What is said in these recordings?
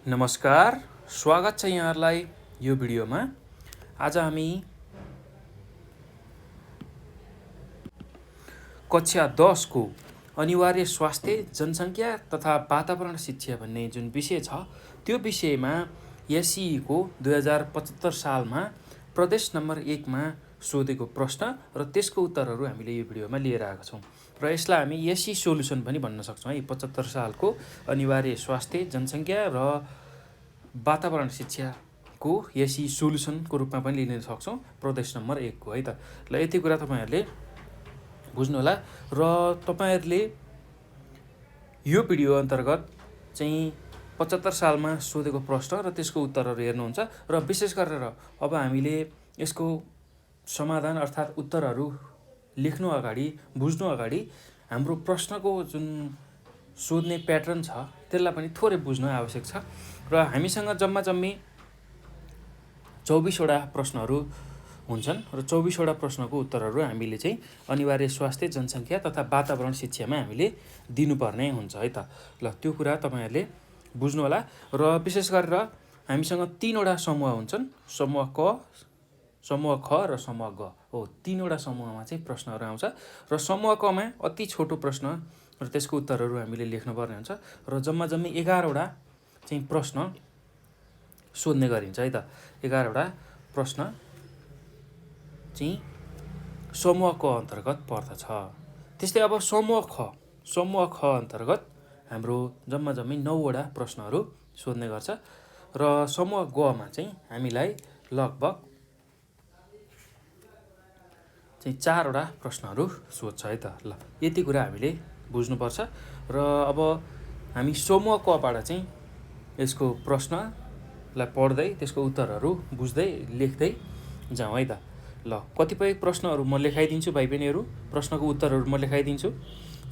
नमस्कार, स्वागत छ यहाँहरूलाई यो भिडियोमा। आज हामी कक्षा 10 को अनिवार्य स्वास्थ्य, जनसङ्ख्या तथा वातावरण शिक्षा भन्ने जुन विषय छ त्यो विषयमा एसई को 2075 सालमा प्रदेश नम्बर 1 मा सोधेको प्रश्न र त्यसको उत्तरहरू हामीले यो भिडियोमा लिएर आएका छौँ र यसलाई हामी एसई सोलुसन पनि भन्न सक्छौँ है। 75 सालको अनिवार्य स्वास्थ्य, जनसङ्ख्या र वातावरण शिक्षाको एसई सोलुसनको रूपमा पनि लिन सक्छौँ प्रदेश नम्बर 1 को है त। ल यति कुरा तपाईहरुले बुझ्नुहोला र तपाईहरुले यो भिडियो अन्तर्गत चाहिँ 75 सालमा सोधेको प्रश्न र त्यसको उत्तरहरू हेर्नुहुन्छ र विशेष गरेर अब हामीले यसको समाधान अर्थात् उत्तरहरू लेख्नु अगाडि, बुझ्नु अगाडि हाम्रो प्रश्नको जुन सोध्ने प्याटर्न छ त्यसलाई पनि थोरै बुझ्न आवश्यक छ र हामीसँग जम्मी 24 वटा प्रश्नहरू हुन्छन् र 24 वटा प्रश्नको उत्तरहरू हामीले चाहिँ अनिवार्य स्वास्थ्य, जनसङ्ख्या तथा वातावरण शिक्षामा हामीले दिनुपर्ने हुन्छ है त। ल त्यो कुरा तपाईहरुले बुझ्नु होला र विशेष गरेर हामीसँग 3 वटा समूह हुन्छन्, समूह क, समूह ख र समूह ग हो। 3 वटा समूहमा चाहिँ प्रश्नहरू आउँछ र समूह क मा अति छोटो प्रश्न र त्यसको उत्तरहरू हामीले लेख्नुपर्ने हुन्छ र जम्मी 11 वटा चाहिँ प्रश्न सोध्ने गरिन्छ है त। 11 वटा प्रश्न चाहिँ समूह क अन्तर्गत पर्दछ। त्यस्तै अब समूह ख अन्तर्गत हाम्रो जम्मी 9 वटा प्रश्नहरू सोध्ने गर्छ र समूह ग मा चाहिँ हामीलाई लगभग चाहिँ 4 वटा प्रश्नहरू सोध्छ है त। ल यति कुरा हामीले बुझ्नुपर्छ र अब हामी समूह क बाट चाहिँ यसको प्रश्नलाई पढ्दै त्यसको उत्तरहरू बुझ्दै लेख्दै जाउँ है त। ल कतिपय प्रश्नहरू म लेखाइदिन्छु भाइ बहिनीहरू, प्रश्नको उत्तरहरू म लेखाइदिन्छु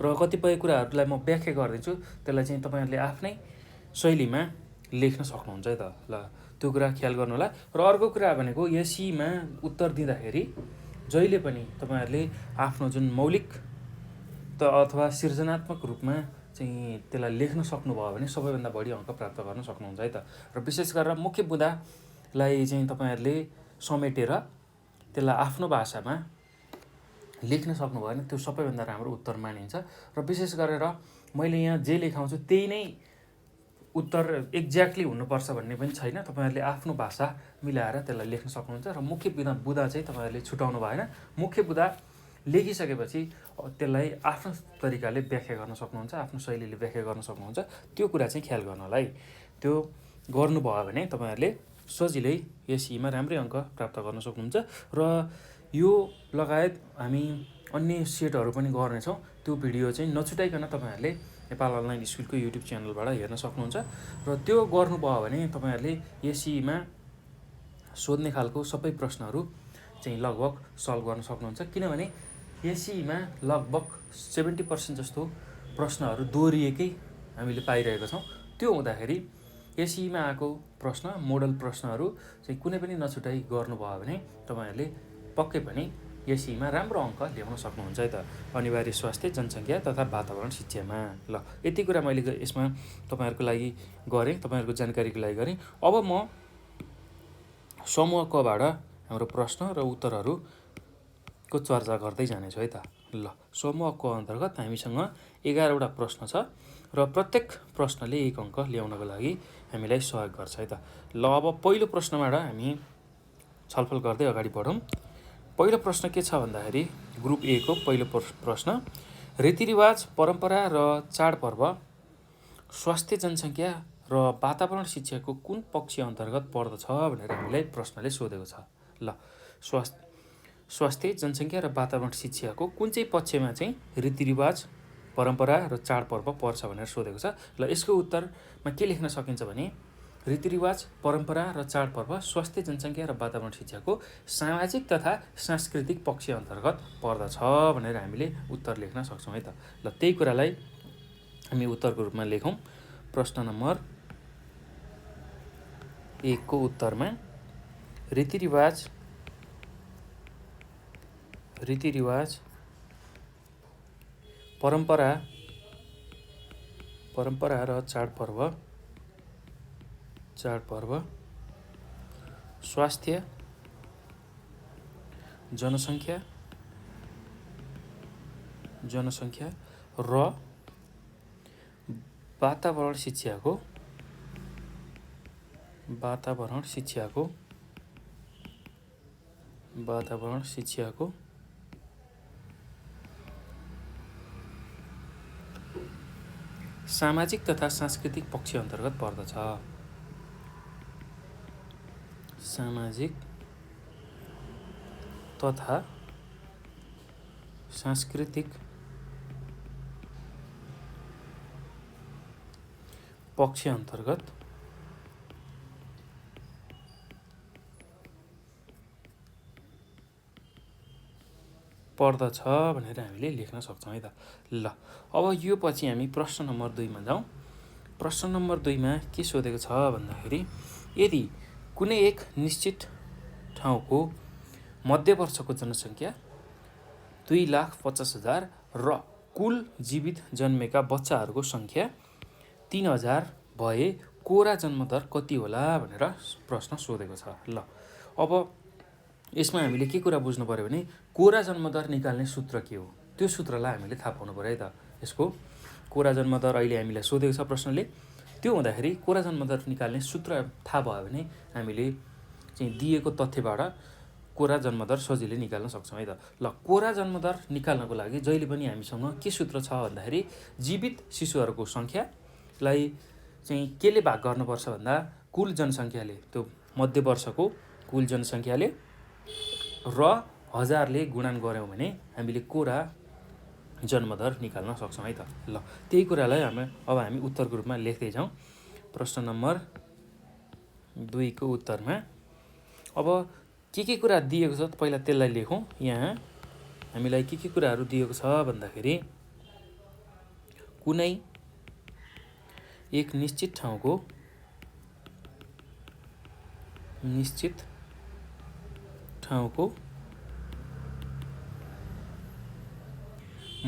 र कतिपय कुराहरूलाई म व्याख्या गरिदिन्छु, त्यसलाई चाहिँ तपाईहरुले आफ्नै शैलीमा लेख्न सक्नुहुन्छ है त। ल त्यो कुरा ख्याल गर्नु होला र अर्को कुरा भनेको एसईमा उत्तर दिँदाखेरि जहिले पनि तपाईहरुले आफ्नो जुन मौलिक अथवा सृजनात्मक रूपमा चाहिँ त्यसलाई लेख्न सक्नुभयो भने सबैभन्दा बढी अङ्क प्राप्त गर्न सक्नुहुन्छ है त। र विशेष गरेर मुख्य बुँदालाई चाहिँ तपाईहरुले समेटेर त्यसलाई आफ्नो भाषामा लेख्न सक्नुभयो भने त्यो सबैभन्दा राम्रो उत्तर मानिन्छ र विशेष गरेर मैले यहाँ जे लेखाउँछु त्यही नै उत्तर एक्ज्याक्टली हुनुपर्छ भन्ने पनि छैन। तपाईहरुले आफ्नो भाषा मिलाएर त्यसलाई लेख्न सक्नुहुन्छ र मुख्य बुँदा चाहिँ तपाईहरुले छुटाउनु भएन। मुख्य बुँदा लेखिसकेपछि त्यसलाई आफ्नो तरिकाले व्याख्या गर्न सक्नुहुन्छ, आफ्नो शैलीले व्याख्या गर्न सक्नुहुन्छ। त्यो कुरा चाहिँ ख्याल गर्नु होला है। त्यो गर्नुभयो भने तपाईहरुले सजिलै एसईमा राम्रै अङ्क प्राप्त गर्न सक्नुहुन्छ र यो लगायत हामी अन्य सेटहरू पनि गर्नेछौँ। त्यो भिडियो चाहिँ नछुटाइकन तपाईहरुले नेपाल अनलाइन स्कुलको युट्युब च्यानलबाट हेर्न सक्नुहुन्छ र त्यो गर्नुभयो भने तपाईहरुले एसईमा सोध्ने खालको सबै प्रश्नहरू चाहिँ लगभग सल्भ गर्न सक्नुहुन्छ। किनभने एसईमा लगभग 70% जस्तो प्रश्नहरू दोहोरिएकै हामीले पाइरहेका छौँ। त्यो हुँदाखेरि एसईमा आएको प्रश्न, मोडल प्रश्नहरू चाहिँ कुनै पनि नछुटाइ गर्नुभयो भने तपाईहरुले पक्कै पनि एसईमा राम्रो अङ्क ल्याउन सक्नुहुन्छ है त, अनिवार्य स्वास्थ्य, जनसङ्ख्या तथा वातावरण शिक्षामा। ल यति कुरा मैले यसमा तपाईहरुको लागि गरेँ, तपाईहरुको जानकारीको लागि गरेँ। अब म समूह क बाट हाम्रो प्रश्न र उत्तरहरूको चर्चा गर्दै जानेछु है त। ल समूह क अन्तर्गत हामीसँग 11 वटा प्रश्न छ र प्रत्येक प्रश्नले 1 अङ्क ल्याउनको लागि हामीलाई सहयोग गर्छ है त। ल अब पहिलो प्रश्नबाट हामी छलफल गर्दै अगाडि बढौँ। पहिलो प्रश्न के छ भन्दाखेरि ग्रुप ए को पहिलो प्रश्न, रीतिरिवाज, परम्परा र चाडपर्व स्वास्थ्य, जनसङ्ख्या र वातावरण शिक्षाको कुन पक्ष अन्तर्गत पर्दछ भनेर हामीलाई प्रश्नले सोधेको छ। ल स्वास्थ्य, जनसङ्ख्या र वातावरण शिक्षाको कुन चाहिँ पक्षमा चाहिँ रीतिरिवाज, परम्परा र चाडपर्व पर्छ भनेर सोधेको छ। ल यसको उत्तरमा के लेख्न सकिन्छ भने रीतिरिवाज, परम्परा र चाडपर्व स्वास्थ्य, जनसङ्ख्या र वातावरण शिक्षाको सामाजिक तथा सांस्कृतिक पक्ष अन्तर्गत पर्दछ भनेर हामीले उत्तर लेख्न सक्छौँ है त। ल त्यही कुरालाई हामी उत्तरको रूपमा लेखौँ। प्रश्न नम्बर 1 को उत्तरमा रीतिरिवाज, परम्परा र चाडपर्व चाडपर्व, स्वास्थ्य, जनसङ्ख्या र वातावरण शिक्षाको सामाजिक तथा सांस्कृतिक पक्ष अन्तर्गत पर्दछ। सामाजिक तथा सांस्कृतिक पक्ष अन्तर्गत पर्दछ भनेर हामीले लेख्न सक्छौँ है त। ल अब यो पछि हामी प्रश्न नम्बर 2 मा जाउँ। प्रश्न नम्बर 2 मा के सोधेको छ भन्दाखेरि यदि कुनै एक निश्चित ठाउँको मध्यवर्षको जनसङ्ख्या 2,50,000 र कुल जीवित जन्मेका बच्चाहरूको सङ्ख्या 3,000 भए कोरा जन्मदर कति होला भनेर प्रश्न सोधेको छ। ल अब यसमा हामीले के कुरा बुझ्नु पर्यो भने कोरा जन्मदर निकाल्ने सूत्र के हो, त्यो सूत्रलाई हामीले थाहा पाउनु पर्यो है त। यसको कोरा जन्मदर अहिले हामीलाई सोधेको छ प्रश्नले, त्यो हुँदाखेरि कोरा जन्मदर निकाल्ने सूत्र थाहा भयो भने हामीले चाहिँ दिएको तथ्यबाट कोरा जन्मदर सजिलै निकाल्न सक्छौँ है त। ल कोरा जन्मदर निकाल्नको लागि जहिले पनि हामीसँग के सूत्र छ भन्दाखेरि जीवित शिशुहरूको सङ्ख्यालाई चाहिँ केले भाग गर्नुपर्छ भन्दा कुल जनसङ्ख्याले, त्यो मध्यवर्षको कुल जनसङ्ख्याले र 1000ले गुणन गऱ्यौँ भने हामीले कोरा जन्मदर निकाल्न सक्छौँ है त। ल त्यही कुरालाई अब हामी उत्तरको रूपमा लेख्दै जाउँ। प्रश्न नम्बर 2 को उत्तरमा अब के कुरा दिएको छ पहिला त्यसलाई लेखौँ। यहाँ हामीलाई के कुराहरू दिएको छ भन्दाखेरि कुनै एक निश्चित ठाउँको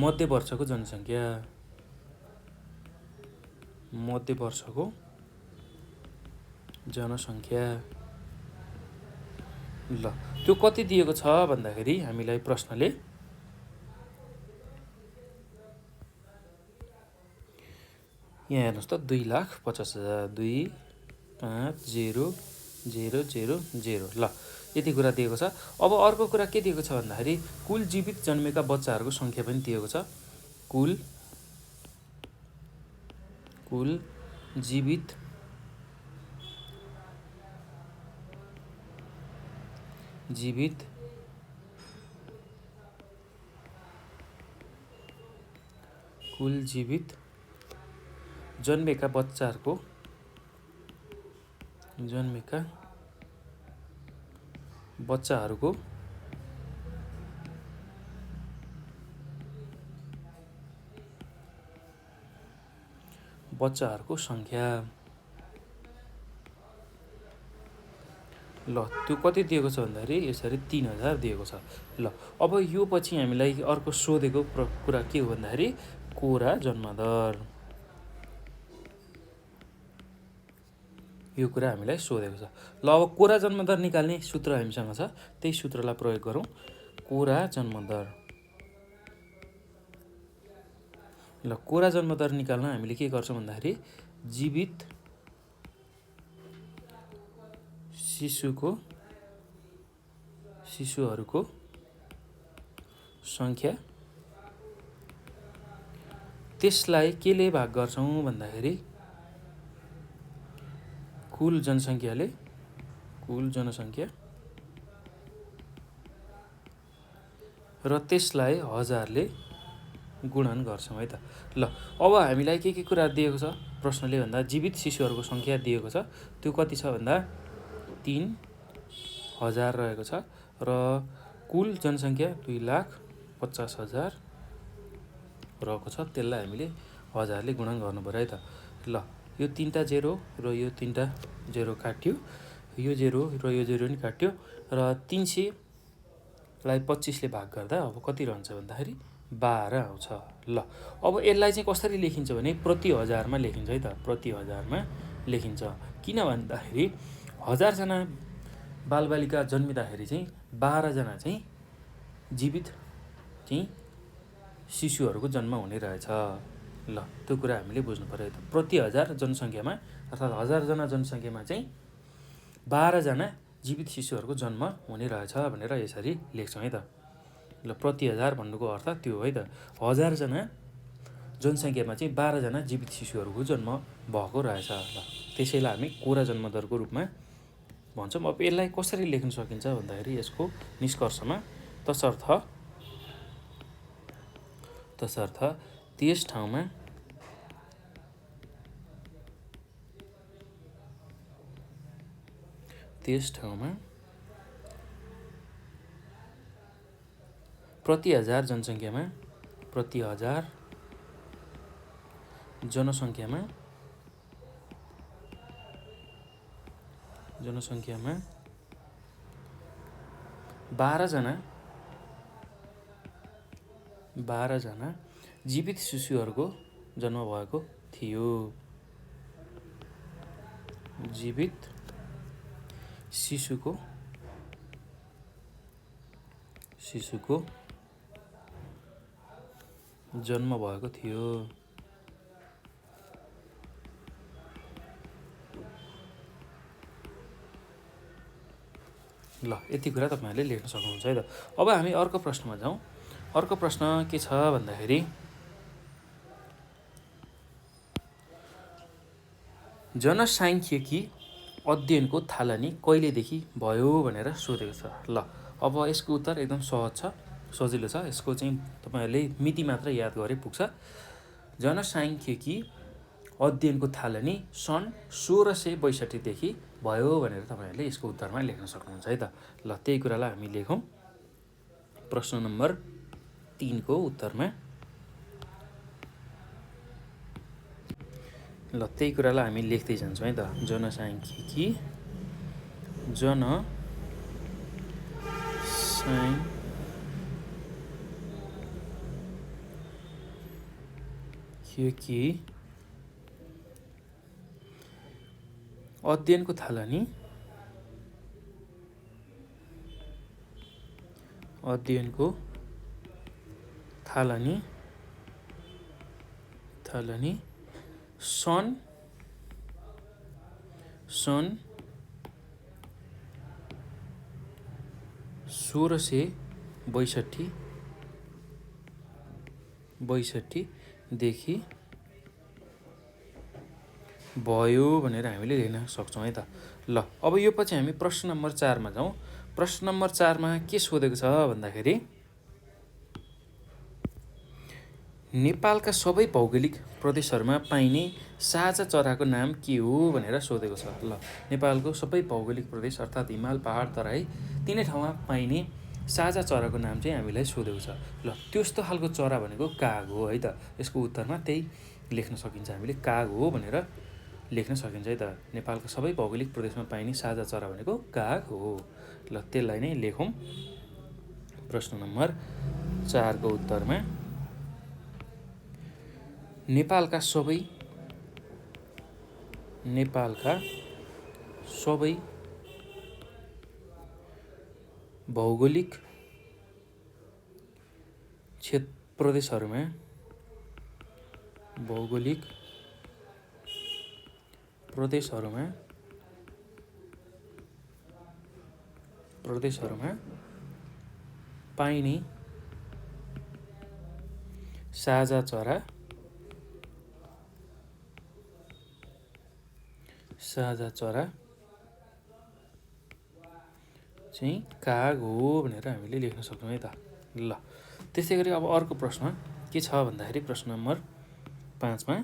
मध्यवर्षको जनसङ्ख्या ल त्यो कति दिएको छ भन्दाखेरि हामीलाई प्रश्नले यहाँ हेर्नुहोस् त 2,50,000 2,50,000 ल यति कुरा दिएको छ। अब अर्को कुरा के दिएको छ भन्दाखेरि कुल जीवित जन्मेका बच्चाहरूको सङ्ख्या पनि दिएको छ। कुल जीवित जन्मेका बच्चाहरूको सङ्ख्या ल त्यो कति दिएको छ भन्दाखेरि यसरी 3,000 दिएको छ। ल अब यो पछि हामीलाई अर्को सोधेको कुरा के हो भन्दाखेरि कोरा जन्मदर, यो कुरा हामीलाई सोधेको छ। ल अब कोरा जन्मदर निकाल्ने सूत्र हामीसँग छ, त्यही सूत्रलाई प्रयोग गरौँ। कोरा जन्मदर, ल कोरा जन्मदर निकाल्न हामीले के गर्छौँ भन्दाखेरि जीवित शिशुहरूको सङ्ख्या त्यसलाई केले भाग गर्छौँ भन्दाखेरि कुल जनसङ्ख्या र त्यसलाई 1000ले गुणन गर्छौँ है त। ल अब हामीलाई के कुरा दिएको छ प्रश्नले भन्दा जीवित शिशुहरूको सङ्ख्या दिएको छ, त्यो कति छ भन्दा 3,000 रहेको छ र कुल जनसङ्ख्या 2,50,000 रहेको छ, त्यसलाई हामीले 1000ले गुणन गर्नु पर्यो है त। ल यो 3टा 0 र यो 3टा 0 काट्यो, यो 0 र यो 0 नि काट्यो र 300लाई 25ले भाग गर्दा अब कति रहन्छ भन्दाखेरि 12 आउँछ। ल अब यसलाई चाहिँ कसरी लेखिन्छ भने प्रति हजारमा लेखिन्छ है त। प्रति हजारमा लेखिन्छ। किन भन्दाखेरि 1000जना बालबालिका जन्मिँदाखेरि चाहिँ 12जना चाहिँ जीवित चाहिँ शिशुहरूको जन्म हुने रहेछ। ल त्यो कुरा हामीले बुझ्नु पऱ्यो। प्रति 1000 जनसङ्ख्यामा अर्थात् 1000जना जनसङ्ख्यामा चाहिँ 12जना जीवित शिशुहरूको जन्म हुने रहेछ भनेर यसरी लेख्छौँ है त। ल प्रति 1000 भन्नुको अर्थ त्यो हो है त। 1000जना जनसङ्ख्यामा चाहिँ 12जना जीवित शिशुहरूको जन्म भएको रहेछ। ल त्यसैलाई हामी कोरा जन्मदरको रूपमा भन्छौँ। अब यसलाई कसरी लेख्न सकिन्छ भन्दाखेरि यसको निष्कर्षमा तसर्थ त्यस ठाउँमा प्रति 1000 जनसङ्ख्यामा प्रति 1000 जनसङ्ख्यामा 12जना जीवित शिशुहरूको जन्म भएको थियो। जीवित शिशुको जन्म भएको थियो। ल यति कुरा तपाईँहरूले लेख्न सक्नुहुन्छ है त। अब हामी अर्को प्रश्नमा जाउँ। अर्को प्रश्न के छ भन्दाखेरि जनसाङ्ख्यिकी अध्ययनको थालनी कहिलेदेखि भयो भनेर सोधेको छ। ल अब यसको उत्तर एकदम सहज छ, सजिलो छ। यसको चाहिँ तपाईँहरूले मिति मात्र याद गरे पुग्छ। जनसाङ्ख्यिकी अध्ययनको थालनी सन् 1662 देखि भयो भनेर तपाईँहरूले यसको उत्तरमा लेख्न सक्नुहुन्छ है त। ल त्यही कुरालाई हामी लेखौँ प्रश्न नम्बर 3 को उत्तरमा। ल त्यही कुरालाई हामी लेख्दै जान्छौँ है त। जनसाङ्ख्यिकी अध्ययनको थालनी सन् 1662 देखि भयो भनेर हामीले लेख्न सक्छौँ है त। ल अब यो पछि हामी प्रश्न नम्बर 4 मा जाउँ। प्रश्न नम्बर 4 मा के सोधेको छ भन्दाखेरि नेपालका सबै भौगोलिक प्रदेशहरूमा पाइने साझा चराको नाम के हो भनेर सोधेको छ। ल नेपालको सबै भौगोलिक प्रदेश अर्थात् हिमाल पहाड तराई तिनै ठाउँमा पाइने साझा चराको नाम चाहिँ हामीलाई सोधेको छ। ल त्यस्तो खालको चरा भनेको काग हो है त। यसको उत्तरमा त्यही लेख्न सकिन्छ, हामीले काग हो भनेर लेख्न सकिन्छ है त। नेपालको सबै भौगोलिक प्रदेशमा पाइने साझा चरा भनेको काग हो। ल त्यसलाई नै लेखौँ प्रश्न नम्बर 4 को उत्तरमा। नेपालका सबै भौगोलिक प्रदेशहरूमा पाइने साझा चरा चाहिँ काग हो भनेर हामीले लेख्न सक्छौँ है त। ल त्यसै गरी अब अर्को प्रश्न के छ भन्दाखेरि प्रश्न नम्बर 5 मा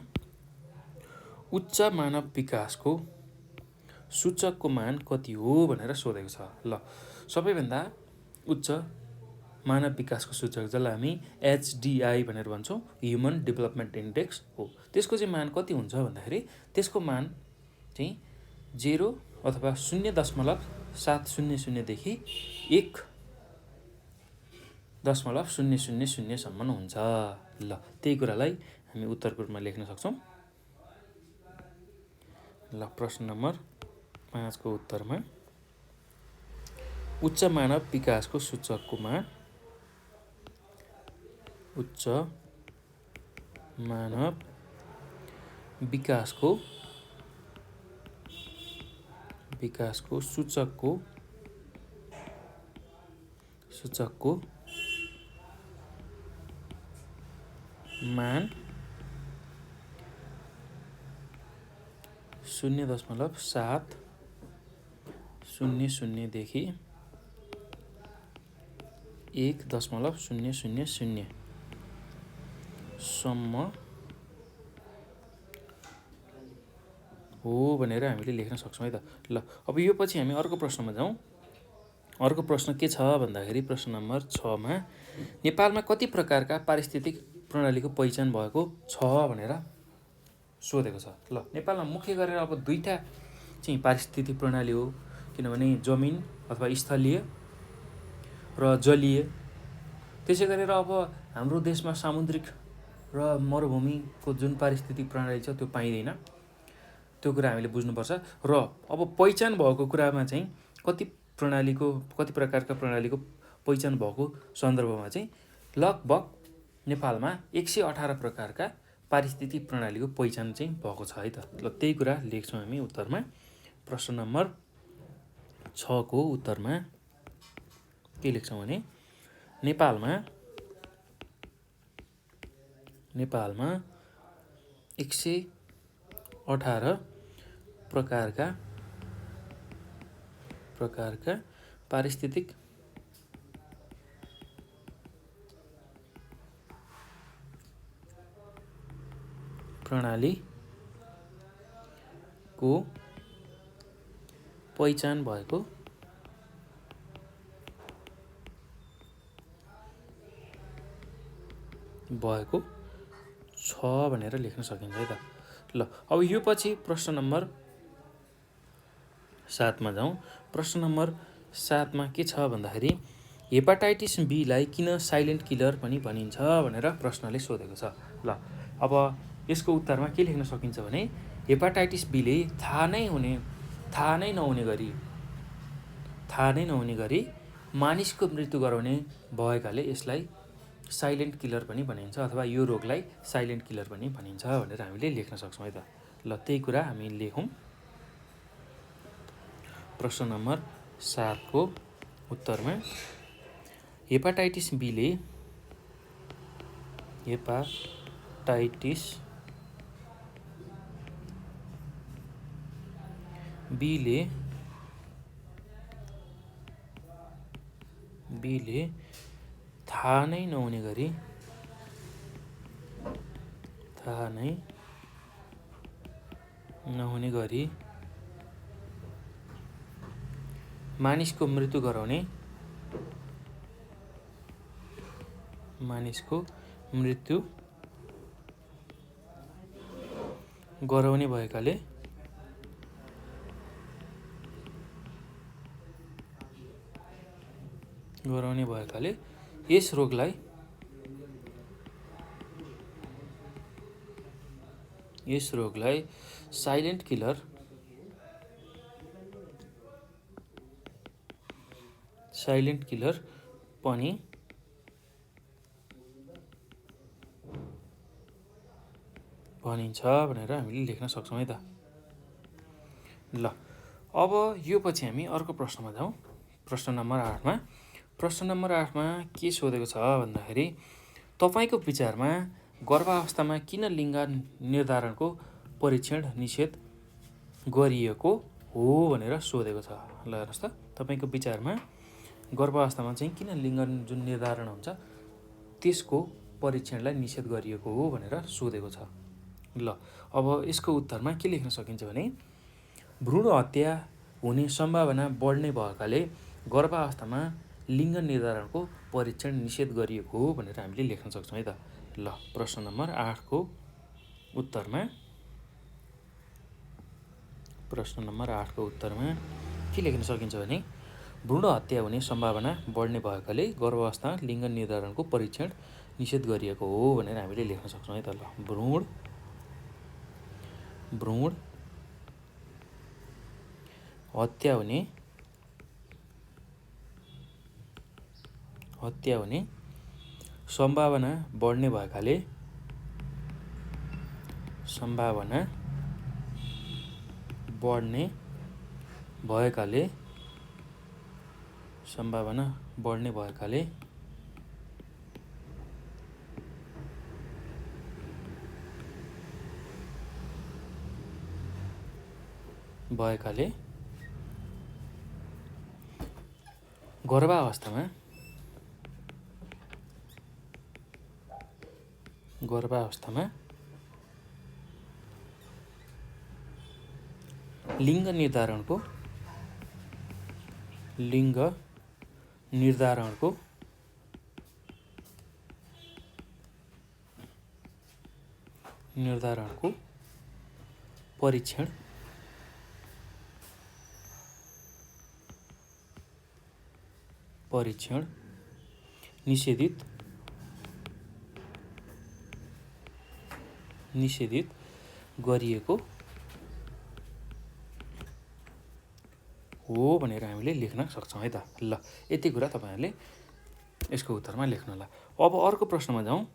उच्च मानव विकासको सूचकको मान कति हो भनेर सोधेको छ। ल सबैभन्दा उच्च मानव विकासको सूचक जसलाई हामी HDI भनेर भन्छौँ, ह्युमन डेभलपमेन्ट इन्डेक्स हो, त्यसको चाहिँ मान कति हुन्छ भन्दाखेरि त्यसको मान चाहिँ 0 अथवा 0.700 देखि 1.000 सम्म हुन्छ। ल त्यही कुरालाई हामी उत्तरको रूपमा लेख्न सक्छौँ। ल प्रश्न नम्बर 5 को उत्तरमा उच्च मानव विकासको सूचकको मान उच्च मानव विकासको सूचकको मान 0.700 देखि 1.000 सम्म हो भनेर हामीले लेख्न सक्छौँ है त। ल अब यो पछि हामी अर्को प्रश्नमा जाउँ। अर्को प्रश्न के छ भन्दाखेरि प्रश्न नम्बर 6 मा नेपालमा कति प्रकारका पारिस्थितिक प्रणालीको पहिचान भएको छ भनेर सोधेको छ। ल नेपालमा मुख्य गरेर अब दुईटा चाहिँ पारिस्थितिक प्रणाली हो, किनभने जमिन अथवा स्थलीय र जलीय। त्यसै गरेर अब हाम्रो देशमा सामुद्रिक र मरुभूमिको जुन पारिस्थितिक प्रणाली छ त्यो पाइँदैन, त्यो कुरा हामीले बुझ्नुपर्छ। र अब पहिचान भएको कुरामा चाहिँ कति प्रकारका प्रणालीको पहिचान भएको सन्दर्भमा चाहिँ लगभग नेपालमा 118 प्रकारका पारिस्थितिक प्रणालीको पहिचान चाहिँ भएको छ है त। ल त्यही कुरा लेख्छौँ हामी उत्तरमा। प्रश्न नम्बर 6 को उत्तरमा के लेख्छौँ भने नेपालमा 118 प्रकारका पारिस्थितिक प्रणालीको पहिचान भएको छ भनेर लेख्न सकिन्छ है त। ल अब यो पछि प्रश्न नम्बर 7 मा जाउँ। प्रश्न नम्बर 7 मा के छ भन्दाखेरि हेपाटाइटिस बीलाई किन साइलेन्ट किलर पनि भनिन्छ भनेर प्रश्नले सोधेको छ। ल अब यसको उत्तरमा के लेख्न सकिन्छ भने हेपाटाइटिस बीले थाहा नै नहुने गरी मानिसको मृत्यु गराउने भएकाले यसलाई साइलेन्ट किलर पनि भनिन्छ, अथवा यो रोगलाई साइलेन्ट किलर पनि भनिन्छ भनेर हामीले लेख्न सक्छौँ है त। ल त्यही कुरा हामी लेखौँ। प्रश्न नम्बर 7 को उत्तरमा हेपाटाइटिस बीले थाहा नै नहुने गरी मानिसको मृत्यु गराउने भएकाले यस रोगलाई साइलेन्ट किलर पनि भनिन्छ भनेर हामीले लेख्न सक्छौँ है त। ल अब यो पछि हामी अर्को प्रश्नमा जाउँ। प्रश्न नम्बर 8 मा के सोधेको छ भन्दाखेरि तपाईँको विचारमा गर्भावस्थामा किन लिङ्ग निर्धारणको परीक्षण निषेध गरिएको हो भनेर सोधेको छ। ल हेर्नुहोस् त, तपाईँको विचारमा गर्भावस्थामा चाहिँ किन लिङ्ग जुन निर्धारण हुन्छ त्यसको परीक्षणलाई निषेध गरिएको हो भनेर सोधेको छ। ल अब यसको उत्तरमा के लेख्न सकिन्छ भने भ्रूण हत्या हुने सम्भावना बढ्ने भएकाले गर्भावस्थामा लिङ्ग निर्धारणको परीक्षण निषेध गरिएको हो भनेर हामीले लेख्न सक्छौँ है त। ल प्रश्न नम्बर 8 को उत्तरमा के लेख्न सकिन्छ भने भ्रूण हत्या हुने सम्भावना बढ्ने भएकाले गर्भावस्थामा लिङ्ग निर्धारणको परीक्षण निषेध गरिएको हो भनेर हामीले लेख्न सक्छौँ है त। ल भ्रूण हत्या हुने सम्भावना बढ्ने भएकाले गर्भावस्थामा लिङ्ग निर्धारणको परीक्षण निषेधित गरिएको हो भनेर हामीले लेख्न सक्छौँ है त। ल यति कुरा तपाईँहरूले यसको उत्तरमा लेख्नु होला। अब अर्को प्रश्नमा जाउँ।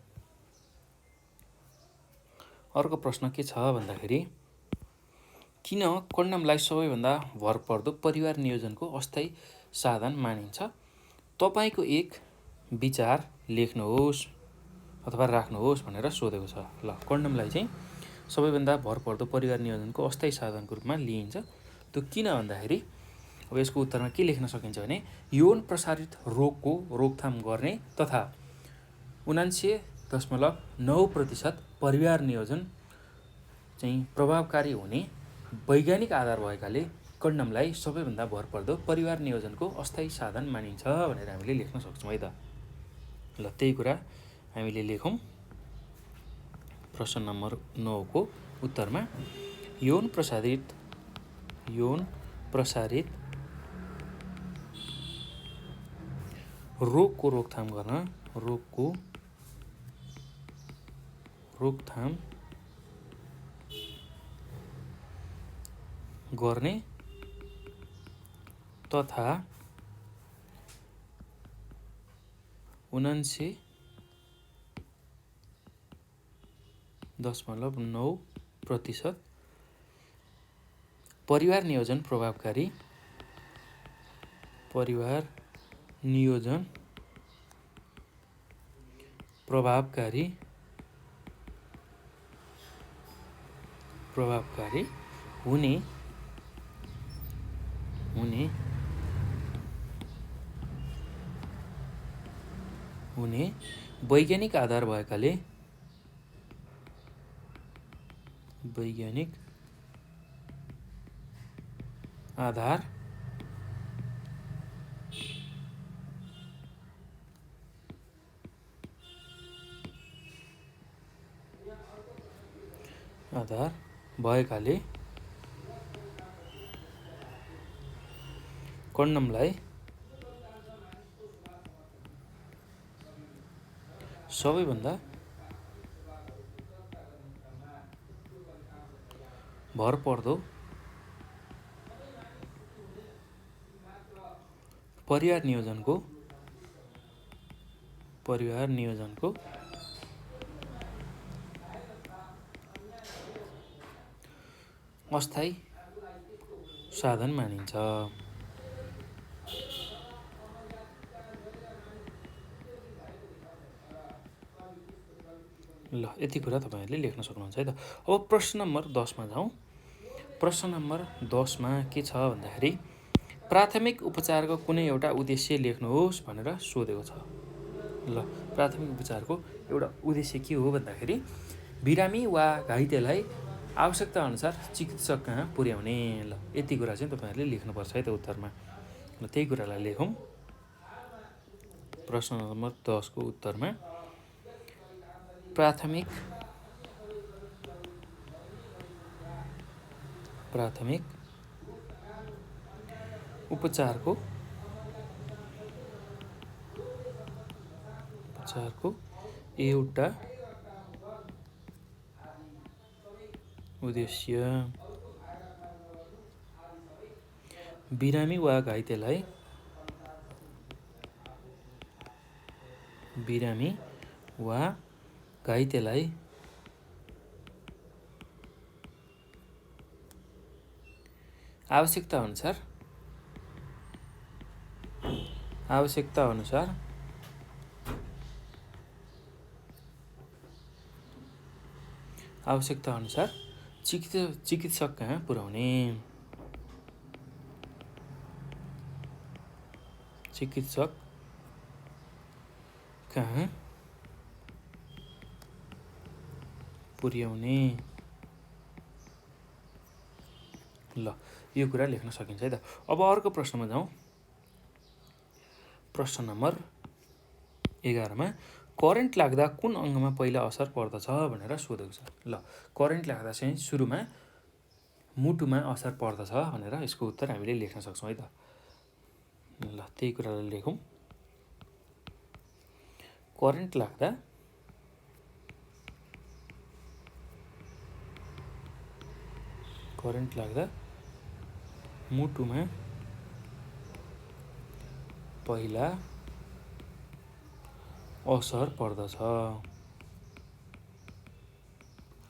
अर्को प्रश्न के छ भन्दाखेरि किन कन्डमलाई सबैभन्दा भरपर्दो परिवार नियोजनको अस्थायी साधन मानिन्छ? तपाईँको एक विचार लेख्नुहोस् अथवा राख्नुहोस् भनेर सोधेको छ। ल कन्डमलाई चाहिँ सबैभन्दा भरपर्दो परिवार नियोजनको अस्थायी साधनको रूपमा लिइन्छ। त्यो किन भन्दाखेरि अब यसको उत्तरमा के लेख्न सकिन्छ भने यौन प्रसारित रोगको रोकथाम गर्ने तथा 79.9% परिवार नियोजन चाहिँ प्रभावकारी हुने वैज्ञानिक आधार भएकाले कन्डमलाई सबैभन्दा भरपर्दो परिवार नियोजनको अस्थायी साधन मानिन्छ भनेर हामीले लेख्न सक्छौँ है त। ल त्यही कुरा हामीले लेखौँ। प्रश्न नम्बर 9 को उत्तरमा यौन प्रसारित रोगको रोकथाम गर्ने तथा 79.9% परिवार नियोजन प्रभावकारी हुने वैज्ञानिक आधार भएकाले कन्डमलाई सबैभन्दा भरपर्दो परिवार नियोजनको अस्थायी साधन मानिन्छ। ल यति कुरा तपाईँहरूले लेख्न सक्नुहुन्छ है त। अब प्रश्न नम्बर 10 मा जाउँ। प्रश्न नम्बर 10 मा के छ भन्दाखेरि प्राथमिक उपचारको कुनै एउटा उद्देश्य लेख्नुहोस् भनेर सोधेको छ। ल प्राथमिक उपचारको एउटा उद्देश्य के हो भन्दाखेरि बिरामी वा घाइतेलाई आवश्यकता अनुसार चिकित्सक कहाँ पुर्याउने। ल यति कुरा चाहिँ तपाईँहरूले लेख्नुपर्छ है त उत्तरमा। ल त्यही कुरालाई लेखौँ। प्रश्न नम्बर 10 को उत्तरमा प्राथमिक उपचारको एउटा उद्देश्य बिरामी वा घाइतेलाई आवश्यकता अनुसार चिकित्सक कहाँ पुर्याउने। ल यो कुरा लेख्न सकिन्छ है त। अब अर्को प्रश्नमा जाउँ। प्रश्न नम्बर 11मा करेन्ट लाग्दा कुन अङ्गमा पहिला असर पर्दछ भनेर सोधेको छ। ल करेन्ट लाग्दा चाहिँ सुरुमा मुटुमा असर पर्दछ भनेर यसको उत्तर हामीले लेख्न सक्छौँ है त। ल त्यही कुरालाई लेखौँ। करेन्ट लाग्दा मुटुमा पहिला असर पर्दछ।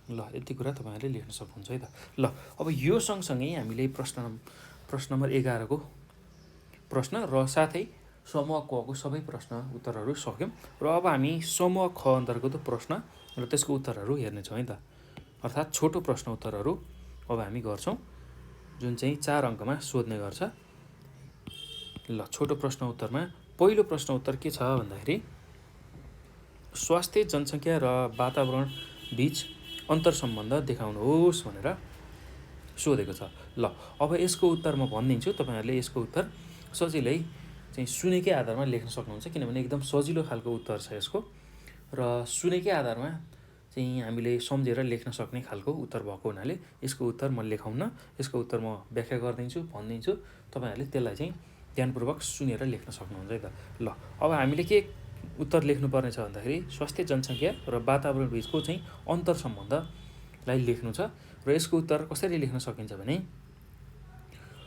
ल यति कुरा तपाईँहरूले लेख्न सक्नुहुन्छ है त। ल अब यो सँगसँगै हामीले प्रश्न नम्बर 11को प्रश्न र साथै समूह कको सबै प्रश्न उत्तरहरू सक्यौँ। र अब हामी समूह ख अन्तर्गत प्रश्न र त्यसको उत्तरहरू हेर्नेछौँ है त। अर्थात् छोटो प्रश्न उत्तरहरू अब हामी गर्छौँ, जुन चाहिँ 4 अङ्कमा सोध्ने गर्छ। ल छोटो प्रश्न उत्तरमा पहिलो प्रश्न उत्तर के छ भन्दाखेरि स्वास्थ्य, जनसङ्ख्या र वातावरण बीच अन्तरसम्बन्ध देखाउनुहोस् भनेर सोधेको छ। ल अब यसको उत्तर म भनिदिन्छु, तपाईँहरूले यसको उत्तर सजिलै चाहिँ सुनेकै आधारमा लेख्न सक्नुहुन्छ, किनभने एकदम सजिलो खालको उत्तर छ यसको। र सुनेकै आधारमा चाहिँ हामीले सम्झेर लेख्न सक्ने खालको उत्तर भएको हुनाले यसको उत्तर म लेखाउन्न, यसको उत्तर म व्याख्या गरिदिन्छु, भनिदिन्छु। तपाईँहरूले त्यसलाई चाहिँ ध्यानपूर्वक सुनेर लेख्न सक्नुहुन्छ है त। ल अब हामीले के उत्तर लेख्नुपर्ने छ भन्दाखेरि स्वास्थ्य, जनसङ्ख्या र वातावरण बिचको चाहिँ अन्तरसम्बन्धलाई लेख्नु छ। र यसको उत्तर कसरी लेख्न सकिन्छ भने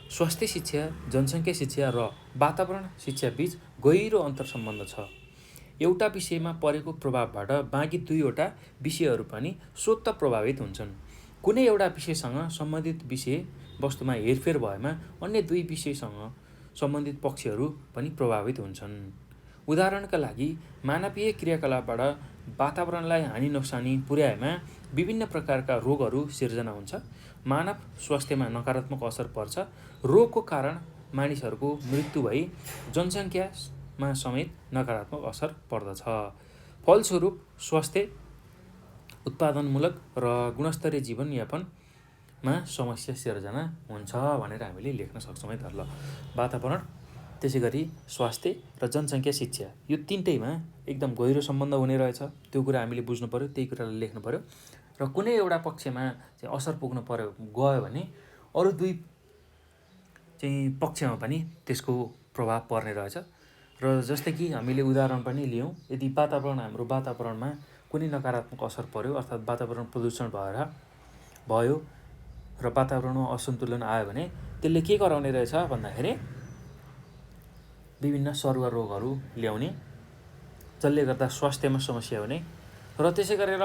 स्वास्थ्य शिक्षा, जनसङ्ख्या शिक्षा र वातावरण शिक्षा बीच गहिरो अन्तरसम्बन्ध छ। एउटा विषयमा परेको प्रभावबाट बाँकी दुईवटा विषयहरू पनि स्वतः प्रभावित हुन्छन्। कुनै एउटा विषयसँग सम्बन्धित विषय वस्तुमा हेरफेर भएमा अन्य दुई विषयसँग सम्बन्धित पक्षहरू पनि प्रभावित हुन्छन्। उदाहरणका लागि मानवीय क्रियाकलापबाट वातावरणलाई हानि नोक्सानी पुर्याएमा विभिन्न प्रकारका रोगहरू सिर्जना हुन्छ। मानव स्वास्थ्यमा नकारात्मक असर पर्छ। रोगको कारण मानिसहरूको मृत्यु भई जनसङ्ख्यामा समेत नकारात्मक असर पर्दछ। फलस्वरूप स्वास्थ्य, उत्पादनमूलक र गुणस्तरीय जीवनयापनमा समस्या सिर्जना हुन्छ भनेर हामीले लेख्न सक्छौँ है त। ल वातावरण, त्यसै गरी स्वास्थ्य र जनसङ्ख्या शिक्षा यो तिनटैमा एकदम गहिरो सम्बन्ध हुने रहेछ। त्यो कुरा हामीले बुझ्नु पऱ्यो, त्यही कुरालाई लेख्नु पऱ्यो। र कुनै एउटा पक्षमा चाहिँ असर पुग्नु गयो भने अरू दुई चाहिँ पक्षमा पनि त्यसको प्रभाव पर्ने रहेछ। र जस्तै कि हामीले उदाहरण पनि लियौँ, यदि हाम्रो वातावरणमा कुनै नकारात्मक असर पर्यो, अर्थात् वातावरण प्रदूषण भयो र वातावरणमा असन्तुलन आयो भने त्यसले के गराउने रहेछ भन्दाखेरि विभिन्न सरुवा रोगहरू ल्याउने, जसले गर्दा स्वास्थ्यमा समस्या हुने र त्यसै गरेर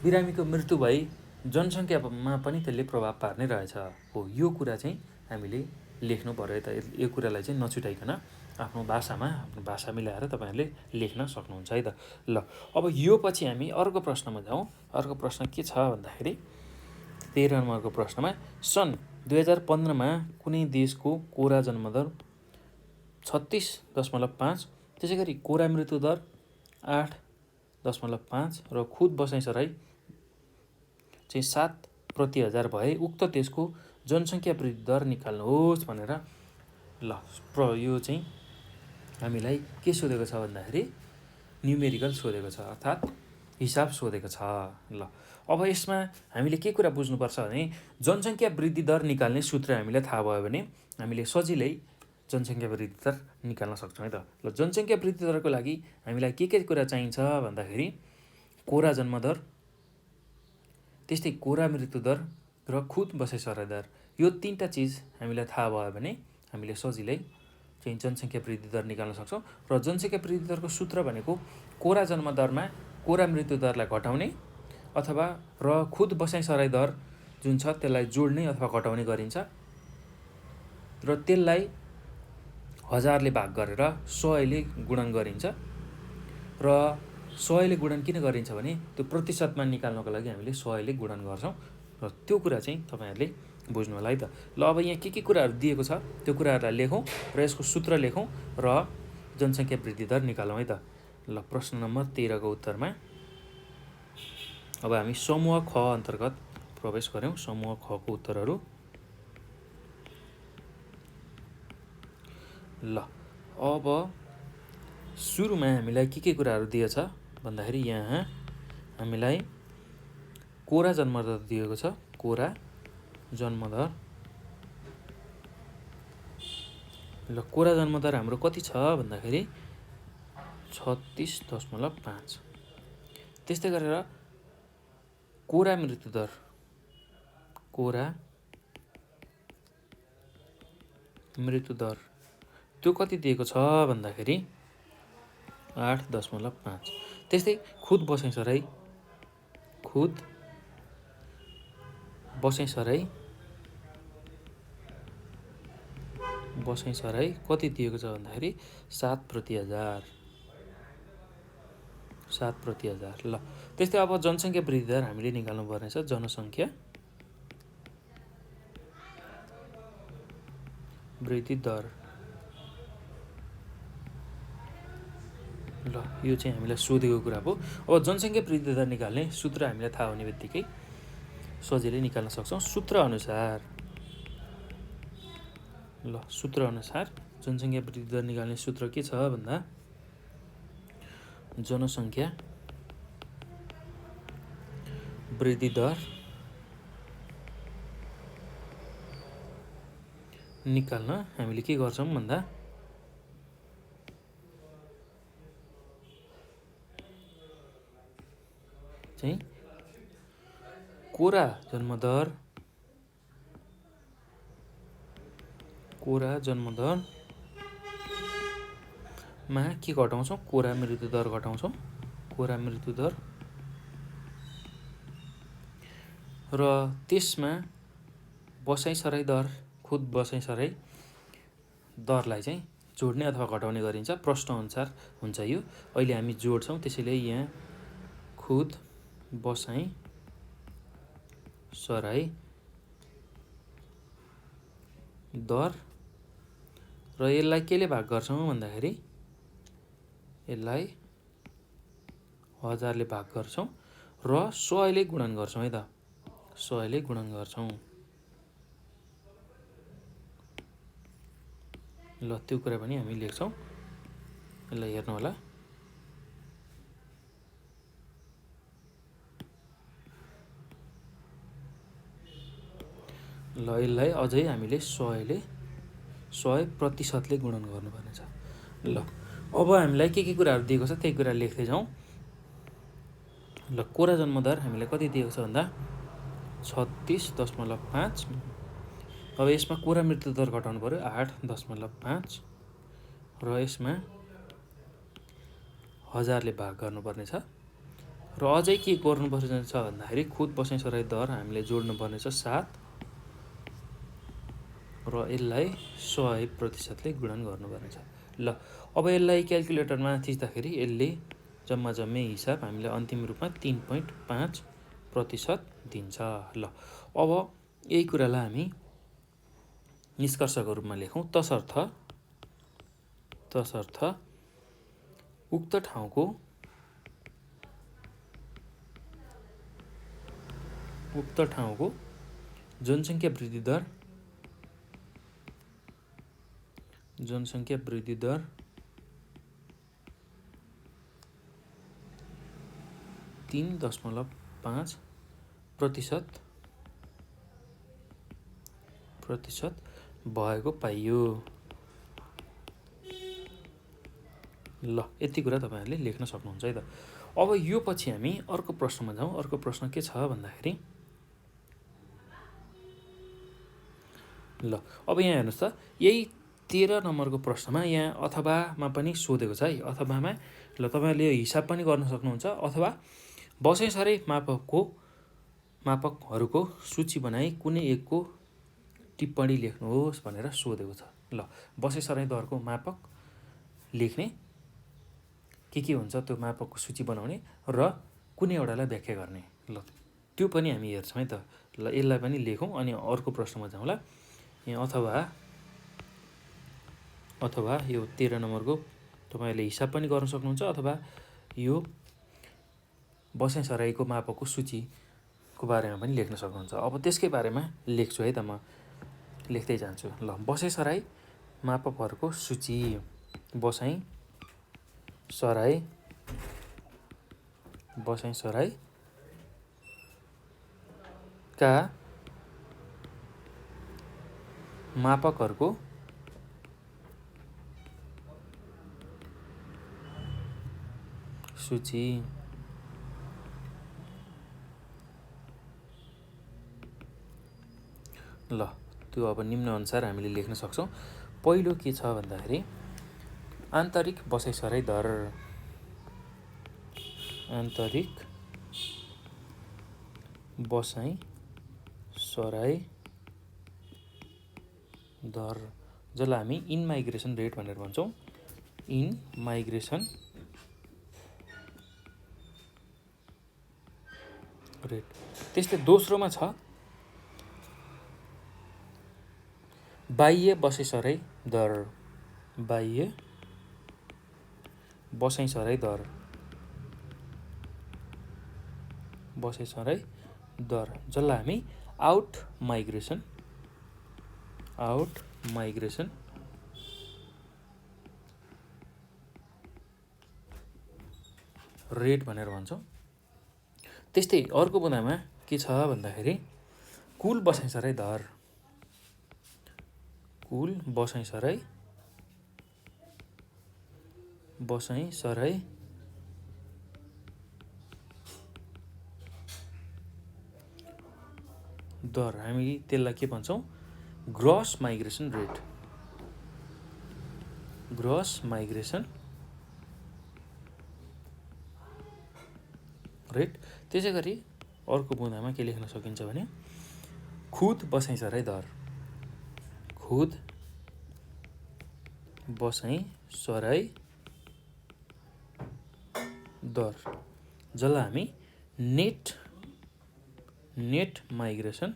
बिरामीको मृत्यु भई जनसङ्ख्यामा पनि त्यसले प्रभाव पार्ने रहेछ। हो यो कुरा चाहिँ हामीले लेख्नु पऱ्यो त। यो कुरालाई चाहिँ नछुटाइकन आफ्नो भाषा मिलाएर तपाईँहरूले लेख्न सक्नुहुन्छ है त। ल अब यो पछि हामी अर्को प्रश्नमा जाउँ। अर्को प्रश्न के छ भन्दाखेरि 13 नम्बरको प्रश्नमा सन् 2015मा कुनै देशको कोरा जन्मदर 36.5, त्यसै गरी कोरा मृत्युदर 8.5 र खुद बसाइसराई चाहिँ 7/1000 भए उक्त देशको जनसङ्ख्या वृद्धि दर निकाल्नुहोस् भनेर यो चाहिँ हामीलाई के सोधेको छ भन्दाखेरि न्युमेरिकल सोधेको छ, अर्थात् हिसाब सोधेको छ। ल अब यसमा हामीले के कुरा बुझ्नुपर्छ भने जनसङ्ख्या वृद्धि दर निकाल्ने सूत्र हामीलाई थाहा भयो भने हामीले सजिलै जनसङ्ख्या वृद्धि दर निकाल्न सक्छौँ है त। ल जनसङ्ख्या वृद्धि दरको लागि हामीलाई के कुरा चाहिन्छ भन्दाखेरि कोरा जन्मदर, त्यस्तै कोरा मृत्युदर र खुद बसाइसराई दर, यो 3टा चिज हामीलाई थाहा भयो भने हामीले सजिलै चाहिँ जनसङ्ख्या वृद्धि दर निकाल्न सक्छौँ। र जनसङ्ख्या वृद्धि दरको सूत्र भनेको कोरा जन्मदरमा कोरा मृत्यु दरलाई घटाउने अथवा र खुद बसाइसराई दर जुन छ त्यसलाई जोड्ने अथवा घटाउने गरिन्छ र त्यसलाई 1000ले भाग गरेर 100ले गुणन गरिन्छ। र 100ले गुणन किन गरिन्छ भने त्यो प्रतिशतमा निकाल्नको लागि हामीले 100ले गुणन गर्छौँ र त्यो कुरा चाहिँ तपाईँहरूले बुझ्नु होला है त। ल अब यहाँ के कुराहरू दिएको छ त्यो कुराहरूलाई लेखौँ र यसको सूत्र लेखौँ र जनसङ्ख्या वृद्धि दर निकालौँ है त। ल प्रश्न नम्बर 13 को उत्तरमा अब हामी समूह ख अन्तर्गत प्रवेश गऱ्यौँ। समूह ख को उत्तरहरू ल अब सुरुमा हामीलाई के कुराहरू दिएछ भन्दाखेरि यहाँ हामीलाई कोरा जन्मदर दिएको छ। कोरा जन्मदर ल कोरा जन्मदर हाम्रो कति छ भन्दाखेरि 36.5। त्यस्तै गरेर कोरा मृत्युदर त्यो कति दिएको छ भन्दाखेरि 8.5। त्यस्तै खुद बसाइसराई कति दिएको छ भन्दाखेरि 7/1000। ल त्यस्तै अब जनसङ्ख्या वृद्धि दर हामीले निकाल्नु पर्ने छ। जनसङ्ख्या वृद्धि दर ल यो चाहिँ हामीलाई सोधेको कुरा हो। अब जनसङ्ख्या वृद्धि दर निकाल्ने सूत्र हामीलाई थाहा हुने बित्तिकै सजिलै निकाल्न सक्छौँ। सूत्र अनुसार जनसङ्ख्या वृद्धि दर निकाल्ने सूत्र के छ भन्दा जनसङ्ख्या वृद्धि दर निकाल्न हामीले के गर्छौँ भन्दा चाहिँ कोरा जन्मदरमा के घटाउँछौँ? कोरा मृत्यु दर घटाउँछौँ। कोरा मृत्यु दर र त्यसमा बसाइसराई दर खुद बसाइसराई दरलाई चाहिँ जोड्ने अथवा घटाउने गरिन्छ। प्रश्न अनुसार हुन्छ यो। अहिले हामी जोड्छौँ त्यसैले यहाँ खुद बसाइसराई दर र यसलाई केले भाग गर्छौँ भन्दाखेरि यसलाई 1000ले भाग गर्छौँ र 100ले गुणन गर्छौँ है त। 100ले गुणन गर्छौँ। ल त्यो कुरा पनि हामी लेख्छौँ। यसलाई हेर्नु होला। ल यसलाई अझै हामीले 100%ले गुणन गर्नुपर्ने छ। ल अब हामीलाई के कुराहरू दिएको छ त्यही कुरा लेख्दै जाउँ। ल कोरा जन्मदर हामीलाई कति दिएको छ भन्दा 36.5। अब यसमा कोरा मृत्यु दर घटाउनु पर्यो 8.5 र यसमा 1000ले भाग गर्नुपर्ने छ। र अझै के गर्नुपर्ने छ भन्दाखेरि खुद बसाइसराई दर हामीले जोड्नुपर्ने छ 7 र यसलाई 100%ले गुणन गर्नुपर्ने छ। ल अब यसलाई क्यालकुलेटरमा थिच्दाखेरि यसले जम्मै हिसाब हामीले अन्तिम रूपमा 3.5% दिन्छ। ल अब यही कुरालाई हामी निष्कर्षको रूपमा लेखौँ। तसर्थ उक्त ठाउँको जनसङ्ख्या वृद्धि दर 3.5% भएको पाइयो। ल यति कुरा तपाईँहरूले लेख्न सक्नुहुन्छ है त। अब यो पछि हामी अर्को प्रश्नमा जाउँ। अर्को प्रश्न के छ भन्दाखेरि ल अब यहाँ हेर्नुहोस् त, यही 13 नम्बरको प्रश्नमा यहाँ अथवामा पनि सोधेको छ है। अथवामा ल तपाईँले हिसाब पनि गर्न सक्नुहुन्छ, अथवा बसाइसराई मापकहरूको सूची बनाई कुनै एकको टिप्पणी लेख्नुहोस् भनेर सोधेको छ। ल बसाइसराई दरको मापक लेख्ने, के हुन्छ त्यो मापकको सूची बनाउने र कुनै एउटालाई व्याख्या गर्ने। ल त्यो पनि हामी हेर्छौँ है त। ल यसलाई पनि लेखौँ अनि अर्को प्रश्नमा जाउँला। यहाँ अथवा यो 13 नम्बरको तपाईँले हिसाब पनि गर्न सक्नुहुन्छ, अथवा यो बसाइसराईको मापकको सूचीको बारेमा पनि लेख्न सक्नुहुन्छ। अब त्यसकै बारेमा लेख्छु है त, म लेख्दै जान्छु। ल बसाइसराई मापकहरूको सूची। बसाइसराईका मापकहरूको सूची। ल त्यो अब निम्न अनुसार हामीले लेख्न सक्छौँ। पहिलो के छ भन्दाखेरि आन्तरिक बसाइसराई दर। आन्तरिक बसाइसराई दर, जसलाई हामी इन माइग्रेसन रेट भनेर भन्छौँ। In migration rate. त्यस्तै दोस्रोमा छ बाह्य बसाइसराई दर। बाह्य बसाइसराई दर। जसलाई हामी आउट माइग्रेसन रेट भनेर भन्छौँ। त्यस्तै अर्को बुँदामा के छ भन्दाखेरि कुल बसाइसराई दर। कुल बसाइसराई दर, हामी त्यसलाई के भन्छौँ? Gross migration rate. Gross migration rate. त्यसै गरी अर्को बुँदामा के लेख्न सकिन्छ भने खुद बसाइसराई दर। खुद बसाइसराई दर, जसलाई हामी नेट माइग्रेसन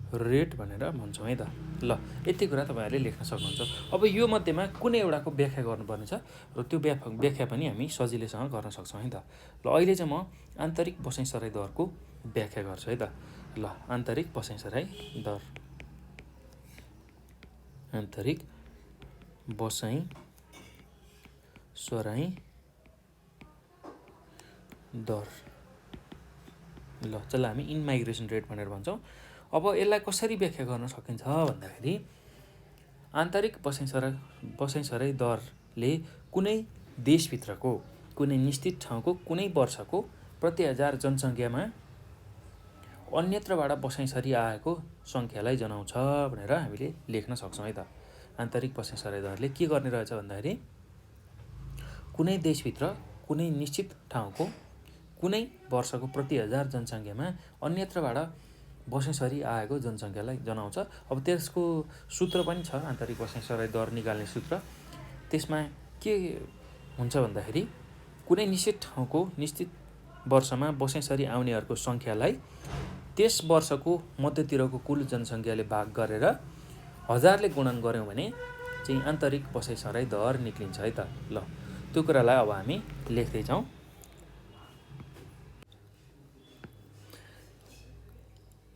रेट भनेर भन्छौँ है त। ल यति कुरा तपाईँहरूले लेख्न सक्नुहुन्छ। अब यो मध्येमा कुनै एउटाको व्याख्या गर्नुपर्ने छ र त्यो व्याख्या पनि हामी सजिलैसँग गर्न सक्छौँ है त। ल अहिले चाहिँ म आन्तरिक बसाइसराई दरको व्याख्या गर्छु है त। ल आन्तरिक बसाइसराई दर। आन्तरिक बसाइसराई दर, ल जसलाई हामी इन माइग्रेसन रेट भनेर भन्छौँ। अब यसलाई कसरी व्याख्या गर्न सकिन्छ भन्दाखेरि आन्तरिक बसाइसराई दरले कुनै देशभित्रको कुनै निश्चित ठाउँको कुनै वर्षको प्रति 1000 जनसङ्ख्यामा अन्यत्रबाट बसाइसरी आएको सङ्ख्यालाई जनाउँछ भनेर हामीले लेख्न सक्छौँ है त। आन्तरिक बसाइसराई दरले के गर्ने रहेछ भन्दाखेरि कुनै देशभित्र कुनै निश्चित ठाउँको कुनै वर्षको प्रति 1000 जनसङ्ख्यामा अन्यत्रबाट बसाइसरी आएको जनसङ्ख्यालाई जनाउँछ। अब त्यसको सूत्र पनि छ, आन्तरिक बसाइसराई दर निकाल्ने सूत्र। त्यसमा के हुन्छ भन्दाखेरि कुनै निश्चित ठाउँको निश्चित वर्षमा बसाइसरी आउनेहरूको सङ्ख्यालाई त्यस वर्षको मध्यतिरको कुल जनसङ्ख्याले भाग गरेर 1000ले गुणन गऱ्यौँ भने चाहिँ आन्तरिक बसाइसराई दर निक्लिन्छ है त। ल त्यो कुरालाई अब हामी लेख्दै जाउँ।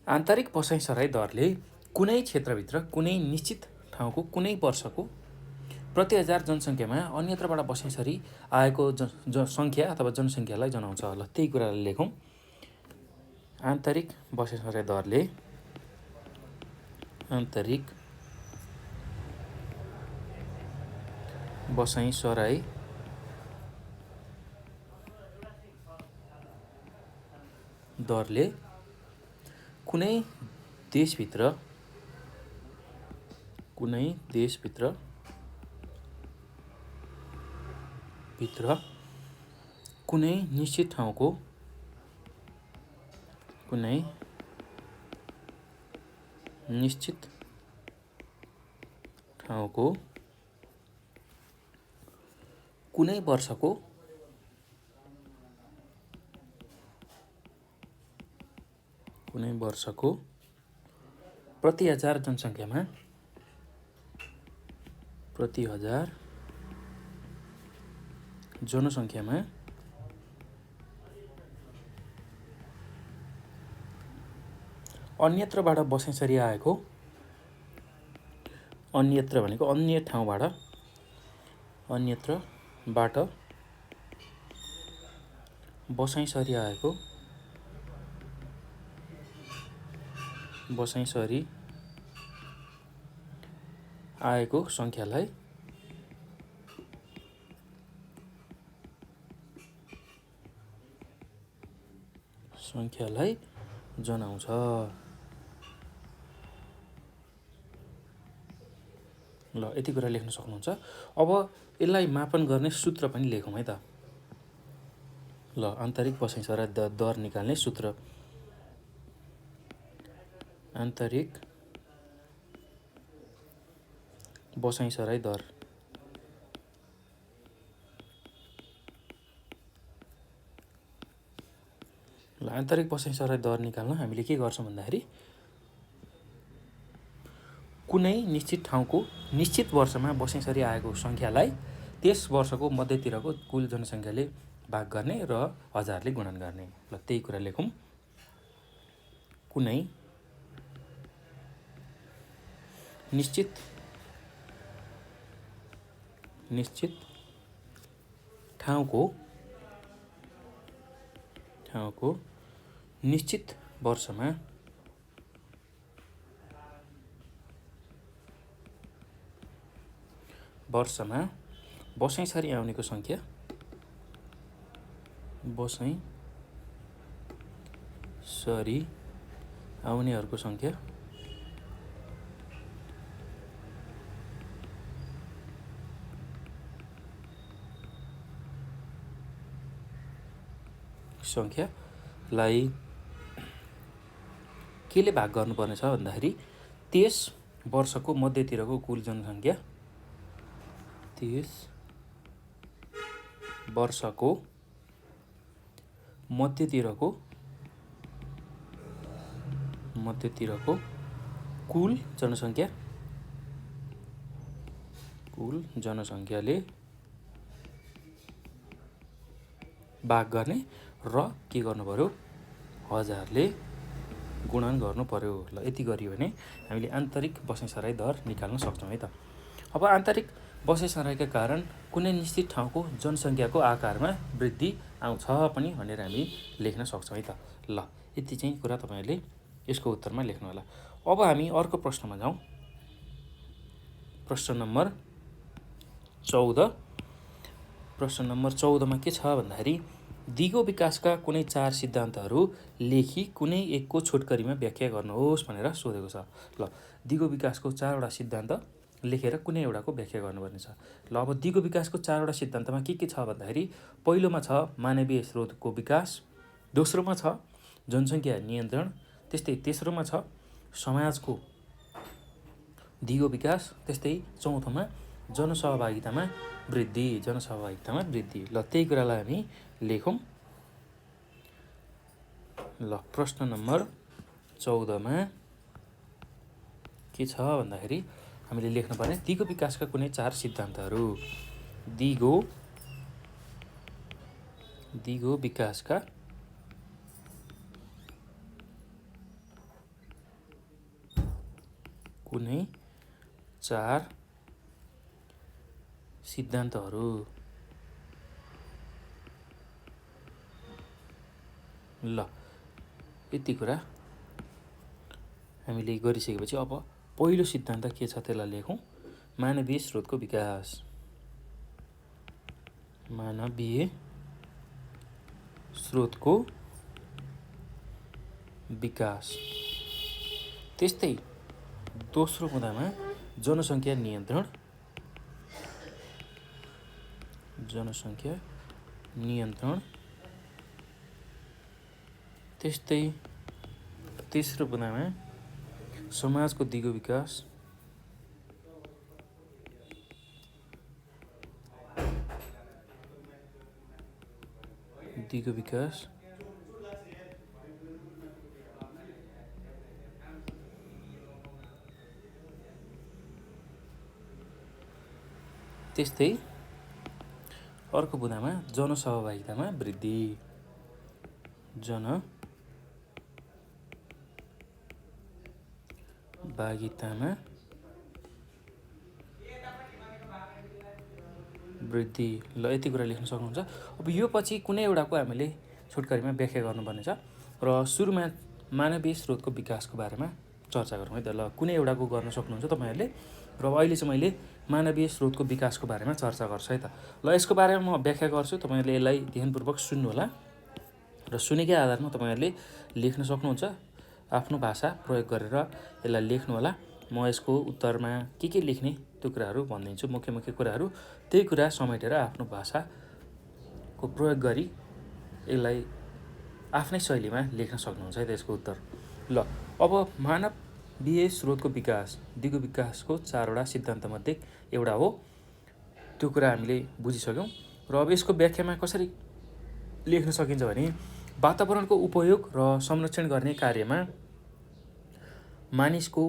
आन्तरिक बसाइसराई दरले कुनै क्षेत्रभित्र कुनै निश्चित ठाउँको कुनै वर्षको प्रति 1000 जनसङ्ख्यामा अन्यत्रबाट बसाइसरी आएको सङ्ख्या अथवा जनसङ्ख्यालाई जनाउँछ। ल त्यही कुरालाई लेखौँ। आन्तरिक बसाइसराई दरले आन्तरिक बसाइसराई दरले कुनै देशभित्र कुनै देशभित्र कुनै निश्चित ठाउँको कुनै वर्षको प्रति हजार जनसङ्ख्यामा अन्यत्रबाट बसाइसरी आएको, अन्यत्र भनेको अन्य ठाउँबाट, अन्यत्रबाट बसाइसरी आएको सङ्ख्यालाई जनाउँछ। ल यति कुरा लेख्न सक्नुहुन्छ। अब यसलाई मापन गर्ने सूत्र पनि लेखौँ है त। ल आन्तरिक बसाइसराई दर निकाल्ने सूत्र। आन्तरिक बसाइसराई दर ल आन्तरिक बसाइसराई दर निकाल्न हामीले के गर्छौँ भन्दाखेरि कुनै निश्चित ठाउँको निश्चित वर्षमा बसाइसरी आएको सङ्ख्यालाई त्यस वर्षको मध्यतिरको कुल जनसङ्ख्याले भाग गर्ने र 1000ले गुणन गर्ने। ल त्यही कुरा लेखौँ। कुनै निश्चित ठाउँको निश्चित वर्षमा बसाइसरी आउनेको सङ्ख्या बसाइसरी आउनेहरूको सङ्ख्या सङ्ख्यालाई केले भाग गर्नुपर्ने छ भन्दाखेरि त्यस वर्षको मध्यतिरको कुल जनसङ्ख्या मध्यतिरको कुल जनसङ्ख्याले भाग गर्ने र के गर्नु पर्यो 1000ले गुणन गर्नु पर्यो। ल यति गरियो भने हामीले आन्तरिक बसाइसराई दर निकाल्न सक्छौँ है त। अब आन्तरिक बसाइसराईका कारण कुनै निश्चित ठाउँको जनसङ्ख्याको आकारमा वृद्धि आउँछ पनि भनेर हामी लेख्न सक्छौँ है त। ल यति चाहिँ कुरा तपाईँहरूले यसको उत्तरमा लेख्नु होला। अब हामी अर्को प्रश्नमा जाउँ। प्रश्न नम्बर 14। प्रश्न नम्बर 14मा के छ भन्दाखेरि दिगो विकासका कुनै 4 सिद्धान्तहरू लेखी कुनै एकको छोटकरीमा व्याख्या गर्नुहोस् भनेर सोधेको छ। ल दिगो विकासको 4वटा सिद्धान्त लेखेर कुनै एउटाको व्याख्या गर्नुपर्ने छ। ल अब दिगो विकासको 4वटा सिद्धान्तमा के छ भन्दाखेरि पहिलोमा छ मानवीय स्रोतको विकास, दोस्रोमा छ जनसङ्ख्या नियन्त्रण, त्यस्तै तेस्रोमा छ समाजको दिगो विकास, त्यस्तै चौथोमा जनसहभागितामा वृद्धि। ल त्यही कुरालाई हामी लेखौँ। ल प्रश्न नम्बर 14मा के छ भन्दाखेरि हामीले लेख्नुपर्ने दिगो विकासका कुनै 4 सिद्धान्तहरू। दिगो विकासका कुनै 4 सिद्धान्तहरू। ल यति कुरा हामीले गरिसकेपछि अब पहिलो सिद्धान्त के छ त्यसलाई लेखौँ। मानवीय स्रोतको विकास। मानवीय स्रोतको विकास। त्यस्तै दोस्रो बुँदामा जनसङ्ख्या नियन्त्रण त्यस्तै तेस्रो बुँदामा समाजको दिगो विकास त्यस्तै अर्को बुँदामा जनसहभागितामा वृद्धि ल यति कुरा लेख्न सक्नुहुन्छ। अब यो पछि कुनै एउटाको हामीले छोटकरीमा व्याख्या गर्नुपर्ने छ र सुरुमा मानवीय स्रोतको विकासको बारेमा चर्चा गरौँ है त। ल कुनै एउटाको गर्न सक्नुहुन्छ तपाईँहरूले र अहिले चाहिँ मैले मानवीय स्रोतको विकासको बारेमा चर्चा गर्छु है त। ल यसको बारेमा म व्याख्या गर्छु, तपाईँहरूले यसलाई ध्यानपूर्वक सुन्नुहोला र सुनेकै आधारमा तपाईँहरूले लेख्न सक्नुहुन्छ। आफ्नो भाषा प्रयोग गरेर यसलाई लेख्नुहोला। म यसको उत्तरमा के लेख्ने त्यो कुराहरू भनिदिन्छु, मुख्य कुराहरू, त्यही कुरा समेटेर आफ्नो भाषाको प्रयोग गरी यसलाई आफ्नै शैलीमा लेख्न सक्नुहुन्छ है त यसको उत्तर। ल अब मानवीय स्रोतको विकास दिगो विकासको 4वटा सिद्धान्तमध्ये एउटा हो, त्यो कुरा हामीले बुझिसक्यौँ। र अब यसको व्याख्यामा कसरी लेख्न सकिन्छ भने वातावरणको उपयोग र संरक्षण गर्ने कार्यमा मानिसको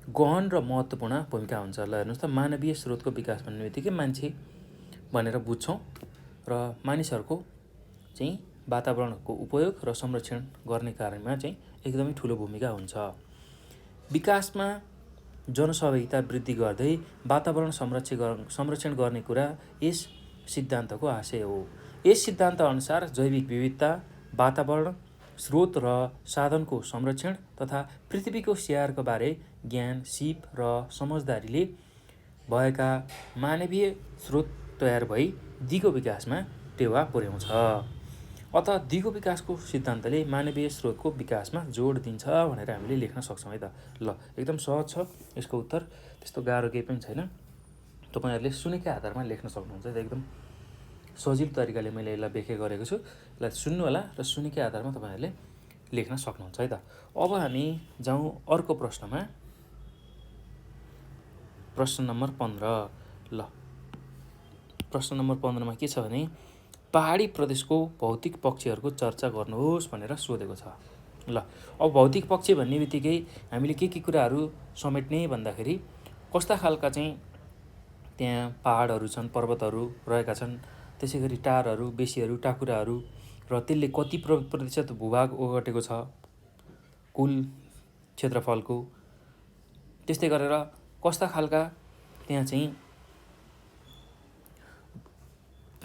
गहन र महत्त्वपूर्ण भूमिका हुन्छ। ल हेर्नुहोस् त, मानवीय स्रोतको विकास भन्ने बित्तिकै मान्छे भनेर बुझ्छौँ र मानिसहरूको चाहिँ वातावरणको उपयोग र संरक्षण गर्ने कार्यमा चाहिँ एकदमै ठुलो भूमिका हुन्छ। विकासमा जनसहभागिता वृद्धि गर्दै वातावरण संरक्षण गर्ने कुरा यस सिद्धान्तको आशय हो। यस सिद्धान्त अनुसार जैविक विविधता, वातावरण, स्रोत र साधनको संरक्षण तथा पृथ्वीको स्याहारको बारे ज्ञान, सिप र समझदारीले भएका मानवीय स्रोत तयार भई दिगो विकासमा टेवा पुर्याउँछ। अत दिगो विकासको सिद्धान्तले मानवीय स्रोतको विकासमा जोड दिन्छ भनेर हामीले लेख्न सक्छौँ है त। ल एकदम सहज छ यसको उत्तर, त्यस्तो गाह्रो केही पनि छैन। तपाईँहरूले सुनेकै आधारमा लेख्न सक्नुहुन्छ। एकदम सजिलो तरिकाले मैले यसलाई व्याख्या गरेको छु। यसलाई सुन्नु होला र सुनेकै आधारमा तपाईँहरूले लेख्न सक्नुहुन्छ है त। अब हामी जाउँ अर्को प्रश्नमा, प्रश्न नम्बर 15। ल प्रश्न नम्बर 15मा के छ भने पहाडी प्रदेशको भौतिक पक्षीहरूको चर्चा गर्नुहोस् भनेर सोधेको छ। ल अब भौतिक पक्षी भन्ने बित्तिकै हामीले के कुराहरू समेट्ने भन्दाखेरि कस्ता खालका चाहिँ त्यहाँ पहाडहरू छन्, पर्वतहरू रहेका छन्, त्यसै गरी टारहरू, बेसीहरू, टाकुराहरू र त्यसले कति प्रतिशत भूभाग ओगटेको छ कुल क्षेत्रफलको, त्यस्तै गरेर कस्ता खालका त्यहाँ चाहिँ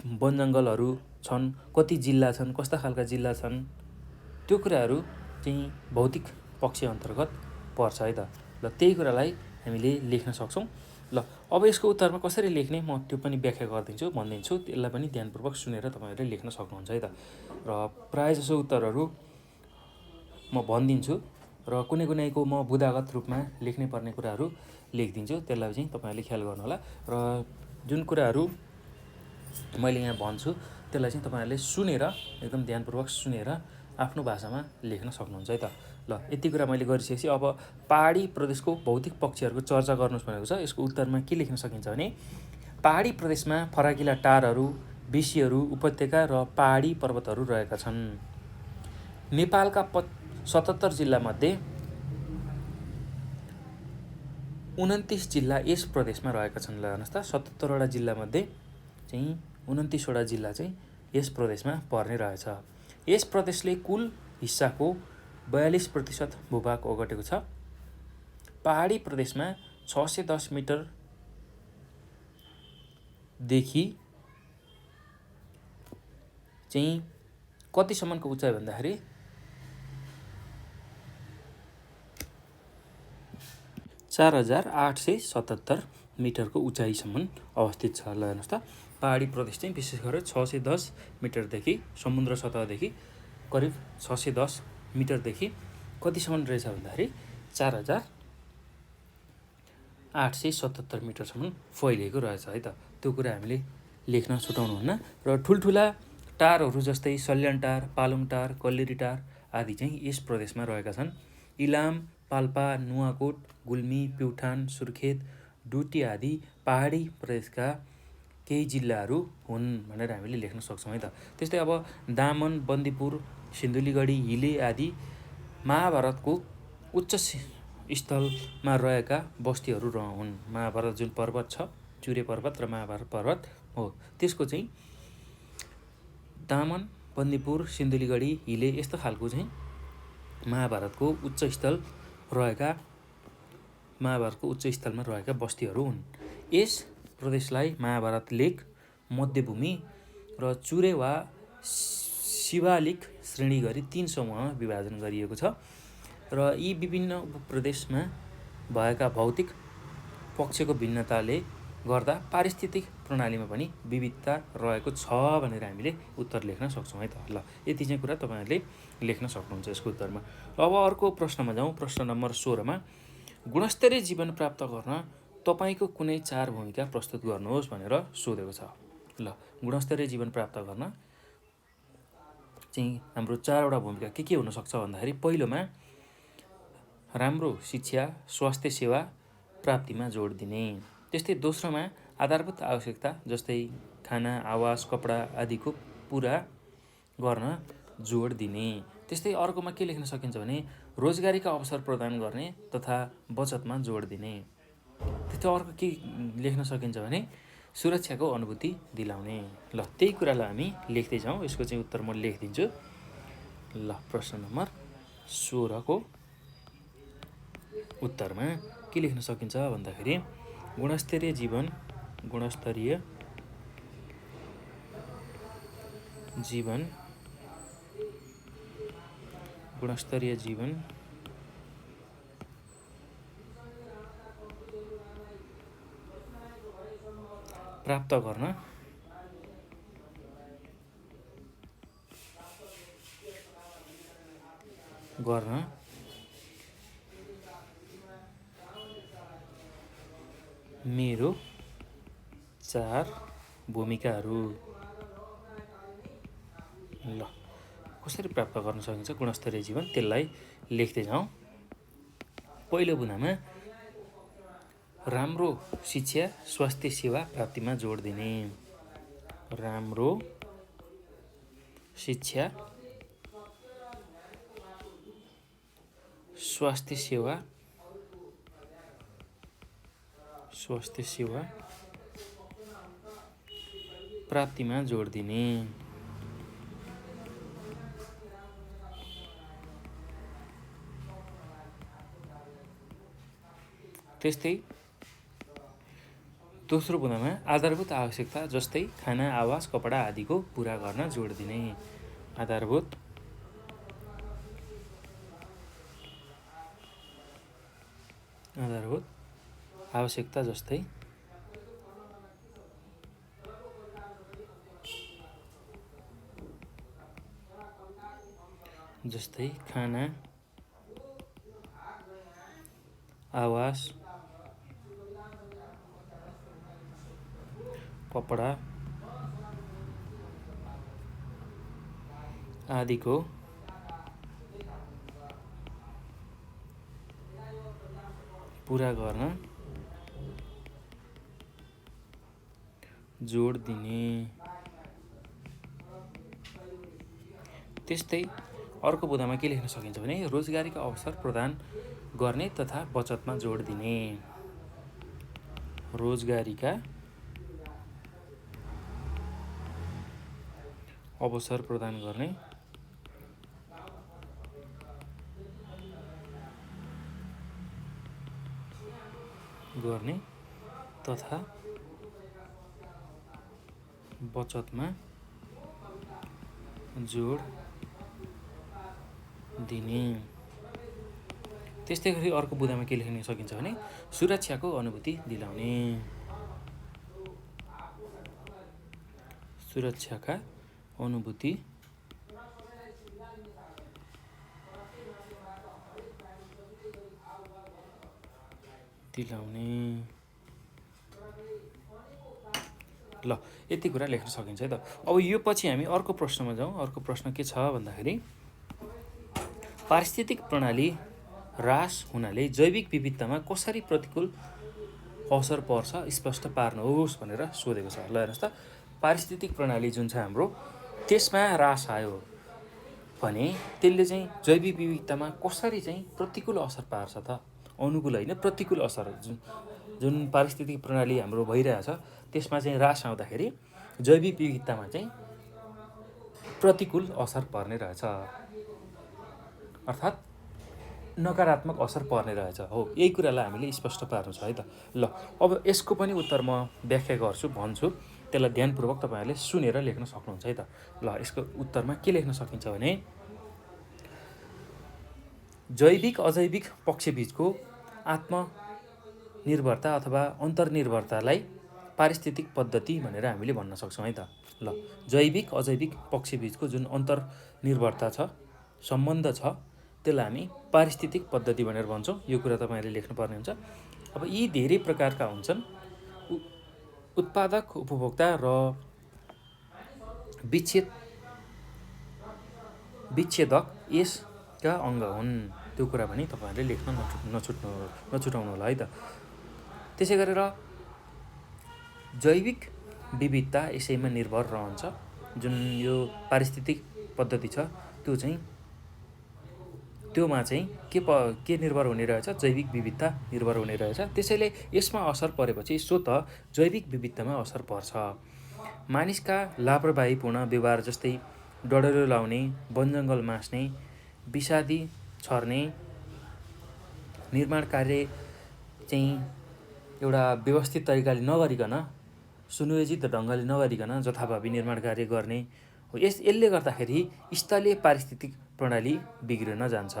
वनजङ्गलहरू छन्, कति जिल्ला छन्, कस्ता खालका जिल्ला छन्, त्यो कुराहरू चाहिँ भौतिक पक्ष अन्तर्गत पर्छ है त। ल त्यही कुरालाई हामीले लेख्न सक्छौँ। ल अब यसको उत्तरमा कसरी लेख्ने म त्यो पनि व्याख्या भनिदिन्छु, त्यसलाई पनि ध्यानपूर्वक सुनेर तपाईँहरूले लेख्न सक्नुहुन्छ है त। र प्रायःजसो उत्तरहरू म भनिदिन्छु र कुनैको म बुदागत रूपमा लेख्ने पर्ने कुराहरू लेखिदिन्छु, त्यसलाई चाहिँ तपाईँहरूले ख्याल गर्नुहोला। र जुन कुराहरू मैले यहाँ भन्छु त्यसलाई चाहिँ तपाईँहरूले सुनेर, एकदम ध्यानपूर्वक सुनेर आफ्नो भाषामा लेख्न सक्नुहुन्छ है त। ल यति कुरा मैले गरिसकेपछि अब पहाडी प्रदेशको भौतिक पक्षीहरूको चर्चा गर्नुहोस् भनेको छ। यसको उत्तरमा के लेख्न सकिन्छ भने पहाडी प्रदेशमा फराकिला टारहरू, बेसीहरू, उपत्यका र पहाडी पर्वतहरू रहेका छन्। नेपालका 77 जिल्लामध्ये 29 जिल्ला यस प्रदेशमा रहेका छन्। ल हेर्नुहोस् त, 77वटा जिल्लामध्ये चाहिँ 29वटा जिल्ला चाहिँ यस प्रदेशमा पर्ने रहेछ। यस प्रदेशले कुल हिस्साको 42% भूभाग ओगटेको छ। पहाडी प्रदेशमा 610 मिटरदेखि चाहिँ कतिसम्मको उचाइ भन्दाखेरि 4877 मिटरको उचाइसम्म अवस्थित छ। ल हेर्नुहोस् त, पहाडी प्रदेश चाहिँ विशेष गरेर 610 मिटरदेखि समुद्र सतहदेखि करिब 610 मिटरदेखि कतिसम्म रहेछ भन्दाखेरि 4877 मिटरसम्म फैलिएको रहेछ है त। त्यो कुरा हामीले लेख्न छुटाउनुहुन्न। र ठुल्ठुला टारहरू जस्तै सल्यान टार, पालुङ टार, कल्लेरी टार आदि चाहिँ यस प्रदेशमा रहेका छन्। इलाम, पाल्पा, नुवाकोट, गुल्मी, प्युठान, सुर्खेत, डुटी आदि पहाडी प्रदेशका केही जिल्लाहरू हुन् भनेर हामीले लेख्न सक्छौँ है त। त्यस्तै अब दामन, बन्दीपुर, सिन्धुलीगढी, हिले आदि महाभारतको उच्च स्थलमा रहेका बस्तीहरू हुन्। महाभारत जुन पर्वत छ, चुरे पर्वत र महाभारत पर्वत हो, त्यसको चाहिँ दामन, बन्दीपुर, सिन्धुलीगढी, हिले यस्तो खालको चाहिँ महाभारतको उच्च स्थलमा रहेका बस्तीहरू हुन्। यस प्रदेशलाई महाभारत लेक, मध्यभूमि र चुरे वा शिवालिक श्रेणी गरी 3 समूहमा विभाजन गरिएको छ। र यी विभिन्न उपप्रदेशमा भएका भौतिक पक्षको भिन्नताले गर्दा पारिस्थितिक प्रणालीमा पनि विविधता रहेको छ भनेर हामीले उत्तर लेख्न सक्छौँ है त। ल, यति चाहिँ कुरा तपाईँहरूले लेख्न सक्नुहुन्छ यसको उत्तरमा। अब अर्को प्रश्नमा जाउँ। प्रश्न नम्बर 16मा गुणस्तरीय जीवन प्राप्त गर्न तपाईँको कुनै 4 भूमिका प्रस्तुत गर्नुहोस् भनेर सोधेको छ। ल, गुणस्तरीय जीवन प्राप्त गर्न चाहिँ हाम्रो 4वटा भूमिका के हुनसक्छ भन्दाखेरि पहिलोमा राम्रो शिक्षा, स्वास्थ्य सेवा प्राप्तिमा जोड दिने। त्यस्तै दोस्रोमा आधारभूत आवश्यकता जस्तै खाना, आवास, कपडा आदिको पुरा गर्न जोड दिने। त्यस्तै अर्कोमा के लेख्न सकिन्छ भने रोजगारीका अवसर प्रदान गर्ने तथा बचतमा जोड दिने। त्यस्तै अर्को के लेख्न सकिन्छ भने सुरक्षाको अनुभूति दिलाउने। ल, त्यही कुरालाई हामी लेख्दै जाउँ। यसको चाहिँ उत्तर म लेखिदिन्छु। ल, प्रश्न नम्बर 16को उत्तरमा के लेख्न सकिन्छ भन्दाखेरि गुणस्तरीय जीवन प्राप्त गर्न मेरो 4 भूमिकाहरू। ल, कसरी प्राप्त गर्न सकिन्छ गुणस्तरीय जीवन, त्यसलाई लेख्दै जाउँ। पहिलो बुँदामा राम्रो शिक्षा, स्वास्थ्य सेवा प्राप्तिमा जोड दिने। राम्रो शिक्षा, स्वास्थ्य सेवा प्राप्तिमा जोड दिने। त्यस्तै दोस्रो बुँदामा आधारभूत आवश्यकता जस्तै खाना, आवास, कपडा आदिको पुरा गर्न जोड दिने। आधारभूत आवश्यकता जस्तै खाना, आवास, कपडा आदिको पुरा गर्न जोड दिने। त्यस्तै अर्को बुँदामा के लेख्न सकिन्छ भने रोजगारीका अवसर प्रदान गर्ने तथा बचतमा जोड दिने। रोजगारीका अवसर प्रदान गर्ने तथा बचतमा जोड दिने। त्यस्तै गरी अर्को बुँदामा के लेख्न सकिन्छ भने सुरक्षाको अनुभूति दिलाउने। सुरक्षाका अनुभूति क्षति ल्याउने। ल यति कुरा लेख्न सकिन्छ है त। अब यो पछि हामी अर्को प्रश्नमा जाउँ। अर्को प्रश्न के छ भन्दाखेरि पारिस्थितिक प्रणाली ह्रास हुनाले जैविक विविधतामा कसरी प्रतिकूल असर पर्छ स्पष्ट पार्नुहोस् भनेर सोधेको छ। ल हेर्नुहोस् त, पारिस्थितिक प्रणाली जुन छ हाम्रो त्यसमा ह्रास आयो भने त्यसले चाहिँ जैविक विविधतामा कसरी चाहिँ प्रतिकूल असर पार्छ त? अनुकूल होइन, प्रतिकूल असर। जुन पारिस्थितिक प्रणाली हाम्रो भइरहेछ त्यसमा चाहिँ ह्रास आउँदाखेरि जैविक विविधतामा चाहिँ प्रतिकूल असर पर्ने रहेछ, अर्थात् नकारात्मक असर पर्ने रहेछ। हो, यही कुरालाई हामीले स्पष्ट पार्नु छ है त। ल अब यसको पनि उत्तर म व्याख्या गर्छु, भन्छु, त्यसलाई ध्यानपूर्वक तपाईँहरूले सुनेर लेख्न सक्नुहुन्छ है त। ल यसको उत्तरमा के लेख्न सकिन्छ भने जैविक अजैविक पक्षबीचको आत्मनिर्भरता अथवा अन्तर्निर्भरतालाई पारिस्थितिक पद्धति भनेर हामीले भन्न सक्छौँ है त। ल जैविक अजैविक पक्षबीचको जुन अन्तर्निर्भरता छ, सम्बन्ध छ, त्यसलाई हामी पारिस्थितिक पद्धति भनेर भन्छौँ। यो कुरा तपाईँहरूले लेख्नुपर्ने हुन्छ। अब यी धेरै प्रकारका हुन्छन्। उत्पादक, उपभोक्ता र विच्छेदक यसका अङ्ग हुन्। त्यो कुरा पनि तपाईँहरूले लेख्न नछुटाउनु होला है त। त्यसै गरेर जैविक विविधता यसैमा निर्भर रहन्छ। जुन यो पारिस्थितिक पद्धति छ त्योमा चाहिँ के निर्भर हुने रहेछ? जैविक विविधता निर्भर हुने रहेछ। त्यसैले यसमा असर परेपछि स्वतः जैविक विविधतामा असर पर्छ। मानिसका लापरवाहीपूर्ण व्यवहार जस्तै डढेलो लाउने, वनजङ्गल मास्ने, विषादी छर्ने, निर्माण कार्य चाहिँ एउटा व्यवस्थित तरिकाले नगरिकन, सुनियोजित ढङ्गले नगरिकन जथाभावी निर्माण कार्य गर्ने हो। यसले गर्दाखेरि स्थलीय पारिस्थितिक प्रणाली बिग्रिन जान्छ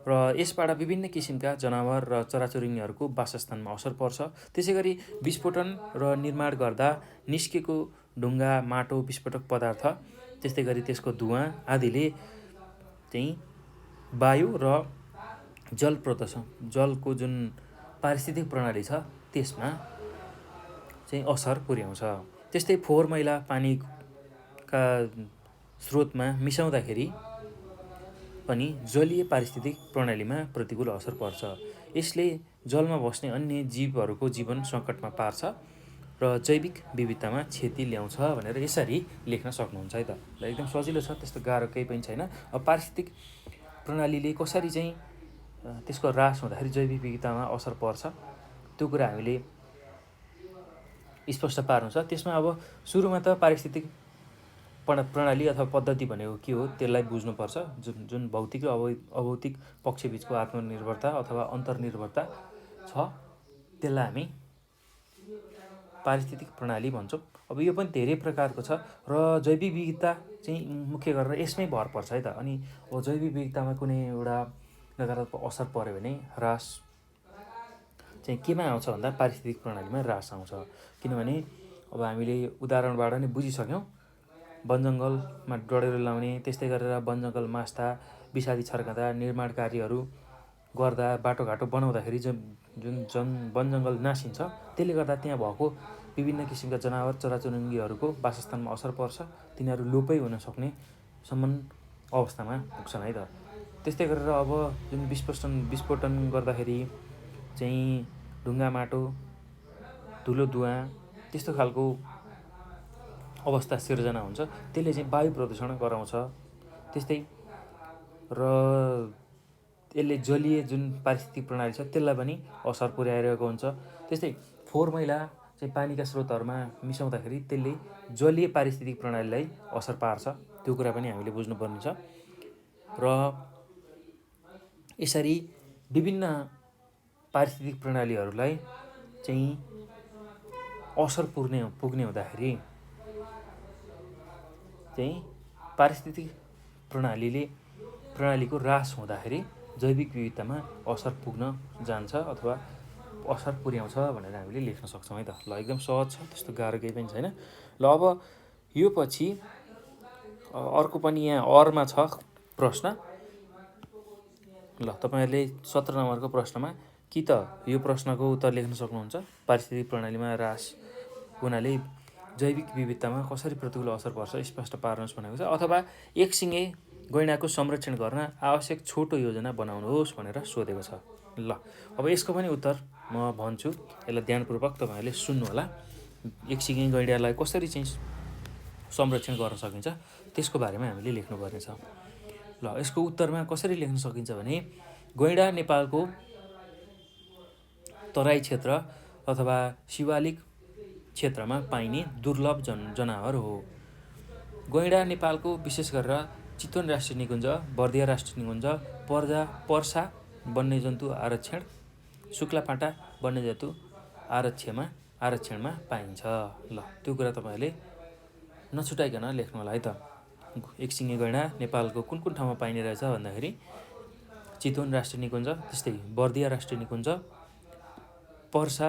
र यसबाट विभिन्न किसिमका जनावर र चराचुरुङ्गीहरूको वासस्थानमा असर पर्छ। त्यसै गरी विस्फोटन र निर्माण गर्दा निस्केको ढुङ्गा, माटो, विस्फोटक पदार्थ, त्यस्तै गरी त्यसको धुवाँ आदिले चाहिँ वायु र जल प्रदूषण, जलको जुन पारिस्थितिक प्रणाली छ त्यसमा चाहिँ असर पुर्याउँछ। त्यस्तै फोहोर मैला पानीका स्रोतमा मिसाउँदाखेरि पनि जलीय पारिस्थितिक प्रणालीमा प्रतिकूल असर पर्छ। यसले जलमा बस्ने अन्य जीवहरूको जीवन सङ्कटमा पार्छ र जैविक विविधतामा क्षति ल्याउँछ भनेर यसरी लेख्न सक्नुहुन्छ है त। ल एकदम सजिलो छ, त्यस्तो गाह्रो केही पनि छैन। अब पारिस्थितिक प्रणालीले कसरी चाहिँ त्यसको ह्रास हुँदाखेरि जैविक विविधतामा असर पर्छ त्यो कुरा हामीले स्पष्ट पार्नु छ। त्यसमा अब सुरुमा त पारिस्थितिक प्रणाली अथवा पद्धति भनेको के हो त्यसलाई बुझ्नुपर्छ। जुन भौतिक र अभौतिक पक्षबीचको आत्मनिर्भरता अथवा अन्तर्निर्भरता छ त्यसलाई हामी पारिस्थितिक प्रणाली भन्छौँ। अब यो पनि धेरै प्रकारको छ र जैविक विविधता चाहिँ मुख्य गरेर यसमै भर पर्छ है त। अनि अब जैविक विविधतामा कुनै एउटा नकारात्मक असर पर्यो भने ह्रास चाहिँ केमा आउँछ भन्दा पारिस्थितिक प्रणालीमा ह्रास आउँछ। किनभने अब हामीले उदाहरणबाट नै बुझिसक्यौँ, वनजङ्गलमा डढेलो लाउने, त्यस्तै गरेर वनजङ्गल मास्दा, विषादी छर्कँदा, निर्माण कार्यहरू गर्दा, बाटोघाटो बनाउँदाखेरि जुन वनजङ्गल नासिन्छ त्यसले गर्दा त्यहाँ भएको विभिन्न किसिमका जनावर चराचुरुङ्गीहरूको वासस्थानमा असर पर्छ। तिनीहरू लोपै हुन सक्नेसम्म अवस्थामा पुग्छन् है त। त्यस्तै गरेर अब जुन विस्फोटन गर्दाखेरि चाहिँ ढुङ्गा, माटो, धुलो, धुवाँ त्यस्तो खालको अवस्था सिर्जना हुन्छ। त्यसले चाहिँ वायु प्रदूषण गराउँछ। त्यस्तै र यसले जलीय जुन पारिस्थितिक प्रणाली छ त्यसलाई पनि असर पुर्याइरहेको हुन्छ। त्यस्तै फोहोर मैला चाहिँ पानीका स्रोतहरूमा मिसाउँदाखेरि त्यसले जलीय पारिस्थितिक प्रणालीलाई असर पार्छ। त्यो कुरा पनि हामीले बुझ्नुपर्ने छ। र यसरी विभिन्न पारिस्थितिक प्रणालीहरूलाई चाहिँ असर पुग्ने हुँदाखेरि चाहिँ पारिस्थितिक प्रणालीको ह्रास हुँदाखेरि जैविक विविधतामा असर पुग्न जान्छ अथवा असर पुर्याउँछ भनेर हामीले लेख्न सक्छौँ है त। ल एकदम सहज छ, त्यस्तो गाह्रो केही पनि छैन। ल अब यो पछि अर्को पनि यहाँ अरमा छ प्रश्न। ल तपाईँहरूले 17 नम्बरको प्रश्नमा कि त यो प्रश्नको उत्तर लेख्न सक्नुहुन्छ। पारिस्थितिक प्रणालीमा ह्रास हुनाले जैविक विविधतामा कसरी प्रतिकूल असर पर्छ स्पष्ट पार्नुहोस् भनेको छ। अथवा एक सिङे गैँडाको संरक्षण गर्न आवश्यक छोटो योजना बनाउनुहोस् भनेर सोधेको छ। ल अब यसको पनि उत्तर म भन्छु, यसलाई ध्यानपूर्वक तपाईँहरूले सुन्नुहोला। एक सिङे गैँडालाई कसरी चाहिँ संरक्षण गर्न सकिन्छ त्यसको बारेमा हामीले लेख्नुपर्नेछ। ल यसको उत्तरमा कसरी लेख्न सकिन्छ भने गैँडा नेपालको तराई क्षेत्र अथवा शिवालिक क्षेत्रमा पाइने दुर्लभ जनावर हो। गैँडा नेपालको विशेष गरेर चितवन राष्ट्रिय निकुञ्ज, बर्दिया राष्ट्रिय निकुञ्ज, पर्सा वन्यजन्तु आरक्षण, शुक्लाफाँटा वन्यजन्तु आरक्षणमा पाइन्छ। ल त्यो कुरा तपाईँहरूले नछुटाइकन लेख्नु होला है त। एक सिङे गैँडा नेपालको कुन कुन ठाउँमा पाइने रहेछ भन्दाखेरि चितवन राष्ट्रिय निकुञ्ज, त्यस्तै बर्दिया राष्ट्रिय निकुञ्ज, पर्सा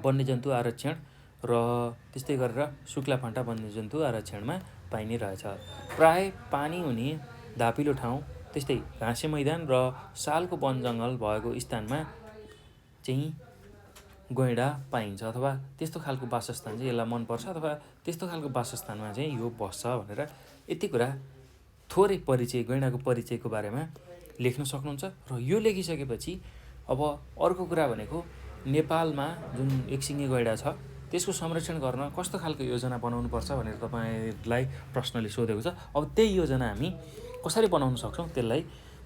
वन्यजन्तु आरक्षण र त्यस्तै गरेर शुक्लाफाँटा वन्यजन्तु आरक्षणमा पाइने रहेछ। प्राय पानी हुने धापिलो ठाउँ, त्यस्तै घाँसे मैदान र सालको वन जङ्गल भएको स्थानमा चाहिँ गैँडा पाइन्छ अथवा त्यस्तो खालको वासस्थान चाहिँ यसलाई मनपर्छ अथवा त्यस्तो खालको वासस्थानमा चाहिँ यो बस्छ भनेर यति कुरा थोरै परिचय गैँडाको परिचयको बारेमा लेख्न सक्नुहुन्छ। र यो लेखिसकेपछि अब अर्को कुरा भनेको नेपालमा जुन एकसिङे गैँडा छ त्यसको संरक्षण गर्न कस्तो खालको योजना बनाउनुपर्छ भनेर तपाईँलाई प्रश्नले सोधेको छ। अब त्यही योजना हामी कसरी बनाउन सक्छौँ त्यसलाई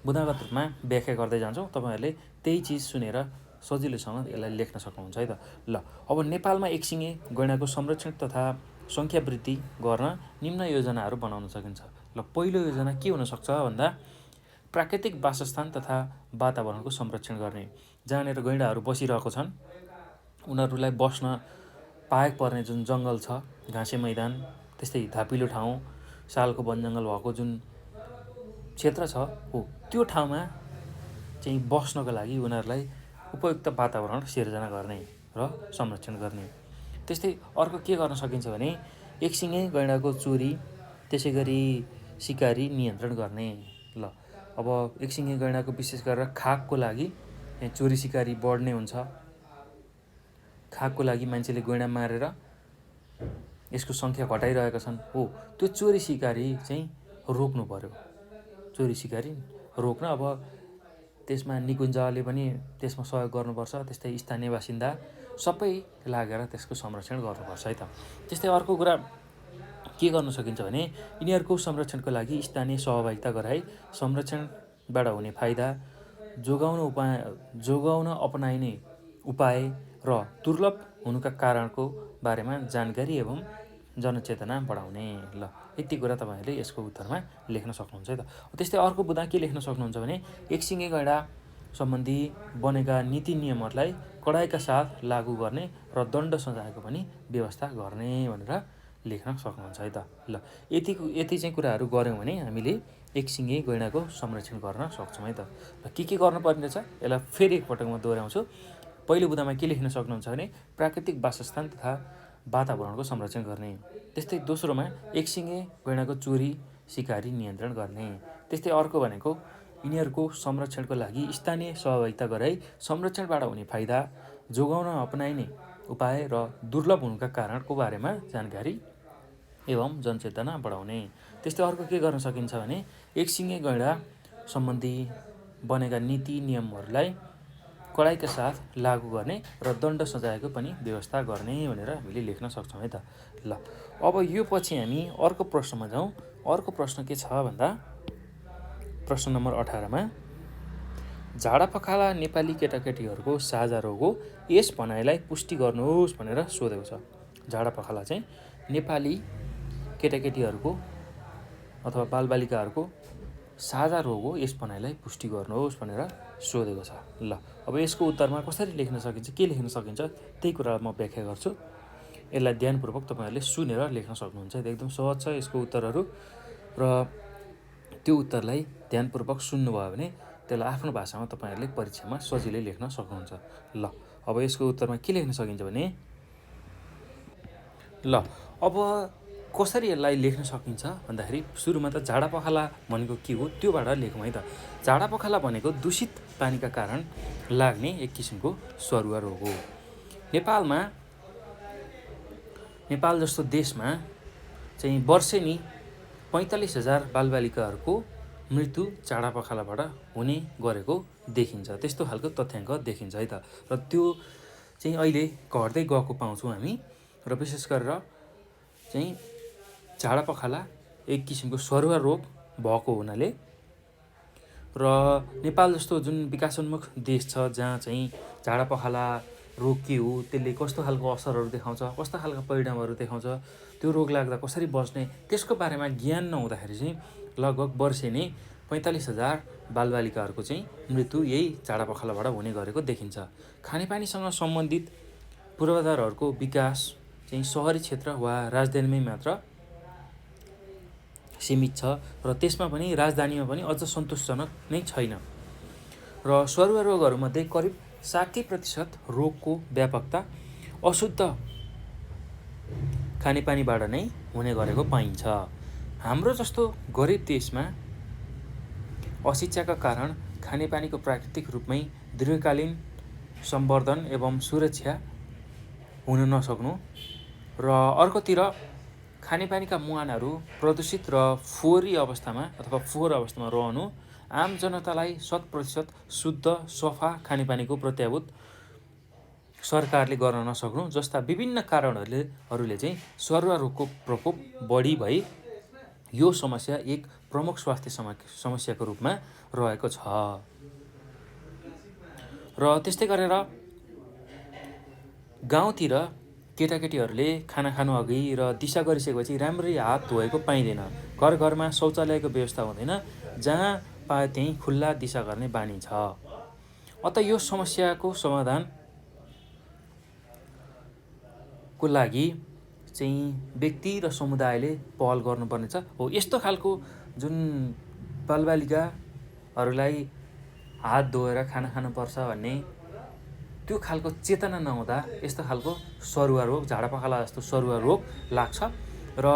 बुँदागत रूपमा व्याख्या गर्दै जान्छौँ। तपाईँहरूले त्यही चिज सुनेर सजिलैसँग यसलाई लेख्न सक्नुहुन्छ है त। ल अब नेपालमा एकसिङे गैँडाको संरक्षण तथा सङ्ख्या वृद्धि गर्न निम्न योजनाहरू बनाउन सकिन्छ। ल पहिलो योजना के हुनसक्छ भन्दा प्राकृतिक वासस्थान तथा वातावरणको संरक्षण गर्ने। जहाँनिर गैँडाहरू बसिरहेको छन् उनीहरूलाई बस्न पाएक पर्ने जुन जङ्गल छ, घाँसे मैदान, त्यस्तै धापिलो ठाउँ, सालको वन जङ्गल भएको जुन क्षेत्र छ हो त्यो ठाउँमा चाहिँ बस्नको लागि उनीहरूलाई उपयुक्त वातावरण सिर्जना गर्ने र संरक्षण गर्ने। त्यस्तै अर्को के गर्न सकिन्छ भने एकसिङे गैँडाको चोरी, त्यसै गरी सिकारी नियन्त्रण गर्ने। ल अब एकसिङे गैँडाको विशेष गरेर खागको लागि चोरी सिकारी बढ्ने हुन्छ। खागको लागि मान्छेले गैँडा मारेर यसको सङ्ख्या घटाइरहेका छन् हो, त्यो चोरी सिकारी चाहिँ रोक्नु पर्यो। चोरी सिकारी रोक्न अब त्यसमा निकुञ्जले पनि त्यसमा सहयोग गर्नुपर्छ, त्यस्तै स्थानीय बासिन्दा सबै लागेर त्यसको संरक्षण गर्नुपर्छ है त। त्यस्तै अर्को कुरा के गर्न सकिन्छ भने यिनीहरूको संरक्षणको लागि स्थानीय सहभागिता गराई संरक्षणबाट हुने फाइदा, जोगाउन अपनाइने उपाय र दुर्लभ हुनुका कारणको बारेमा जानकारी एवं जनचेतना बढाउने। ल यति कुरा तपाईँहरूले यसको उत्तरमा लेख्न सक्नुहुन्छ है त। त्यस्तै अर्को बुँदा के लेख्न सक्नुहुन्छ भने एकसिङे गैँडा सम्बन्धी बनेका नीति नियमहरूलाई कडाइका साथ लागू गर्ने र दण्ड सजायको पनि व्यवस्था गर्ने भनेर लेख्न सक्नुहुन्छ है त। ल यति चाहिँ कुराहरू गऱ्यौँ भने हामीले एकसिङे गैँडाको संरक्षण गर्न सक्छौँ है त। र के गर्नुपर्ने रहेछ यसलाई फेरि एकपटक म दोहोऱ्याउँछु। पहिलो बुँदामा के लेख्न सक्नुहुन्छ भने प्राकृतिक वासस्थान तथा वातावरणको संरक्षण गर्ने। त्यस्तै दोस्रोमा एकसिङे गैँडाको चोरी सिकारी नियन्त्रण गर्ने। त्यस्तै अर्को भनेको यिनीहरूको संरक्षणको लागि स्थानीय सहभागिता गराई संरक्षणबाट हुने फाइदा, जोगाउन अपनाइने उपाय र दुर्लभ हुनुका कारणको बारेमा जानकारी एवं जनचेतना बढाउने। त्यस्तै अर्को के गर्न सकिन्छ भने एकसिङे गैँडा सम्बन्धी बनेका नीति नियमहरूलाई कडाइका साथ लागू गर्ने र दण्ड सजायको पनि व्यवस्था गर्ने भनेर हामीले लेख्न सक्छौँ है त। ल अब यो पछि हामी अर्को प्रश्नमा जाउँ। अर्को प्रश्न के छ भन्दा प्रश्न नम्बर 18मा झाडापखाला नेपाली केटाकेटीहरूको साझा रोग हो, यस भनाइलाई पुष्टि गर्नुहोस् भनेर सोधेको छ। झाडापखाला चाहिँ नेपाली केटाकेटीहरूको अथवा बालबालिकाहरूको साझा रोग हो, यस भनाइलाई पुष्टि गर्नुहोस् भनेर सोधेको छ। ल अब यसको उत्तरमा कसरी लेख्न सकिन्छ, के लेख्न सकिन्छ त्यही कुरा म व्याख्या गर्छु। यसलाई ध्यानपूर्वक तपाईँहरूले सुनेर लेख्न सक्नुहुन्छ। एकदम सहज छ यसको उत्तरहरू र त्यो उत्तरलाई ध्यानपूर्वक सुन्नुभयो भने त्यसलाई आफ्नो भाषामा तपाईँहरूले परीक्षामा सजिलै लेख्न सक्नुहुन्छ। ल अब यसको उत्तरमा के लेख्न सकिन्छ भने ल अब कसरी यसलाई लेख्न सकिन्छ भन्दाखेरि सुरुमा त झाडापखाला भनेको के हो त्योबाट लेखौँ है त। झाडापखाला भनेको दूषित पानीका कारण लाग्ने एक किसिमको सरुवा रोग हो। नेपाल जस्तो देशमा चाहिँ वर्षेनी 45,000 बालबालिकाहरूको मृत्यु झाडापखालाबाट हुने गरेको देखिन्छ। त्यस्तो खालको तथ्याङ्क देखिन्छ है त। र त्यो चाहिँ अहिले घट्दै गएको पाउँछौँ हामी। र विशेष गरेर चाहिँ झाडापखाला एक किसिमको सरुवा रोग भएको हुनाले र नेपाल जस्तो जुन विकासोन्मुख देश छ जहाँ चाहिँ झाडापखाला रोग के हो, त्यसले कस्तो खालको असरहरू देखाउँछ, कस्तो खालको परिणामहरू देखाउँछ, त्यो रोग लाग्दा कसरी बच्ने, त्यसको बारेमा ज्ञान नहुँदाखेरि चाहिँ लगभग वर्षे नै 45,000 बालबालिकाहरूको चाहिँ मृत्यु यही झाडापखालाबाट हुने गरेको देखिन्छ। खानेपानीसँग सम्बन्धित पूर्वाधारहरूको विकास चाहिँ सहरी क्षेत्र वा राजधानीमै मात्र सीमित छ र त्यसमा पनि राजधानीमा पनि अझ सन्तोषजनक नै छैन। र सरुवा रोगहरूमध्ये करिब 60% रोगको व्यापकता अशुद्ध खानेपानीबाट नै हुने गरेको पाइन्छ। हाम्रो जस्तो गरिब देशमा अशिक्षाका कारण खानेपानीको प्राकृतिक रूपमै दीर्घकालीन सम्वर्धन एवं सुरक्षा हुन नसक्नु र अर्कोतिर खानेपानीका मुहानहरू प्रदूषित र फोहोर अवस्थामा रहनु आम जनतालाई 100% शुद्ध सफा खानेपानीको प्रत्याभूत सरकारले गर्न नसक्नु जस्ता विभिन्न कारणहरूले चाहिँ सरुवा रोगको प्रकोप बढी भई यो समस्या एक प्रमुख स्वास्थ्य समस्याको रूपमा रहेको छ। र त्यस्तै गरेर गाउँतिर केटाकेटीहरूले खाना खानु अघि र दिशा गरिसकेपछि राम्ररी हात धोएको पाइँदैन। घर घरमा शौचालयको व्यवस्था हुँदैन, जहाँ पाए त्यहीँ खुल्ला दिशा गर्ने बानी छ। अत यो समस्याको समाधानको लागि चाहिँ व्यक्ति र समुदायले पहल गर्नुपर्नेछ। हो यस्तो खालको जुन बालबालिकाहरूलाई हात धोएर खाना खानुपर्छ भन्ने त्यो खालको चेतना नहुँदा यस्तो खालको सरुवा रोग, झाडापखाला जस्तो सरुवा रोग लाग्छ। र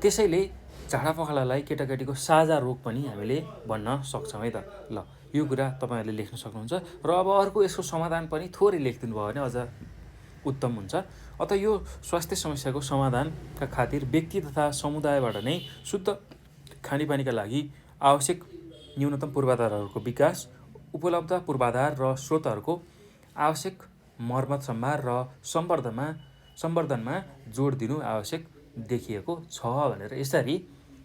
त्यसैले झाडापखालालाई केटाकेटीको साझा रोग पनि हामीले भन्न सक्छौँ है त। ल यो कुरा तपाईँहरूले लेख्न सक्नुहुन्छ। र अब अर्को यसको समाधान पनि थोरै लेखिदिनु भयो भने अझ उत्तम हुन्छ। अत यो स्वास्थ्य समस्याको समाधानका खातिर व्यक्ति तथा समुदायबाट नै शुद्ध खानेपानीका लागि आवश्यक न्यूनतम पूर्वाधारहरूको विकास, उपलब्ध पूर्वाधार र स्रोतहरूको आवश्यक मर्मत सम्भार र सम्वर्धनमा जोड दिनु आवश्यक देखिएको छ भनेर यसरी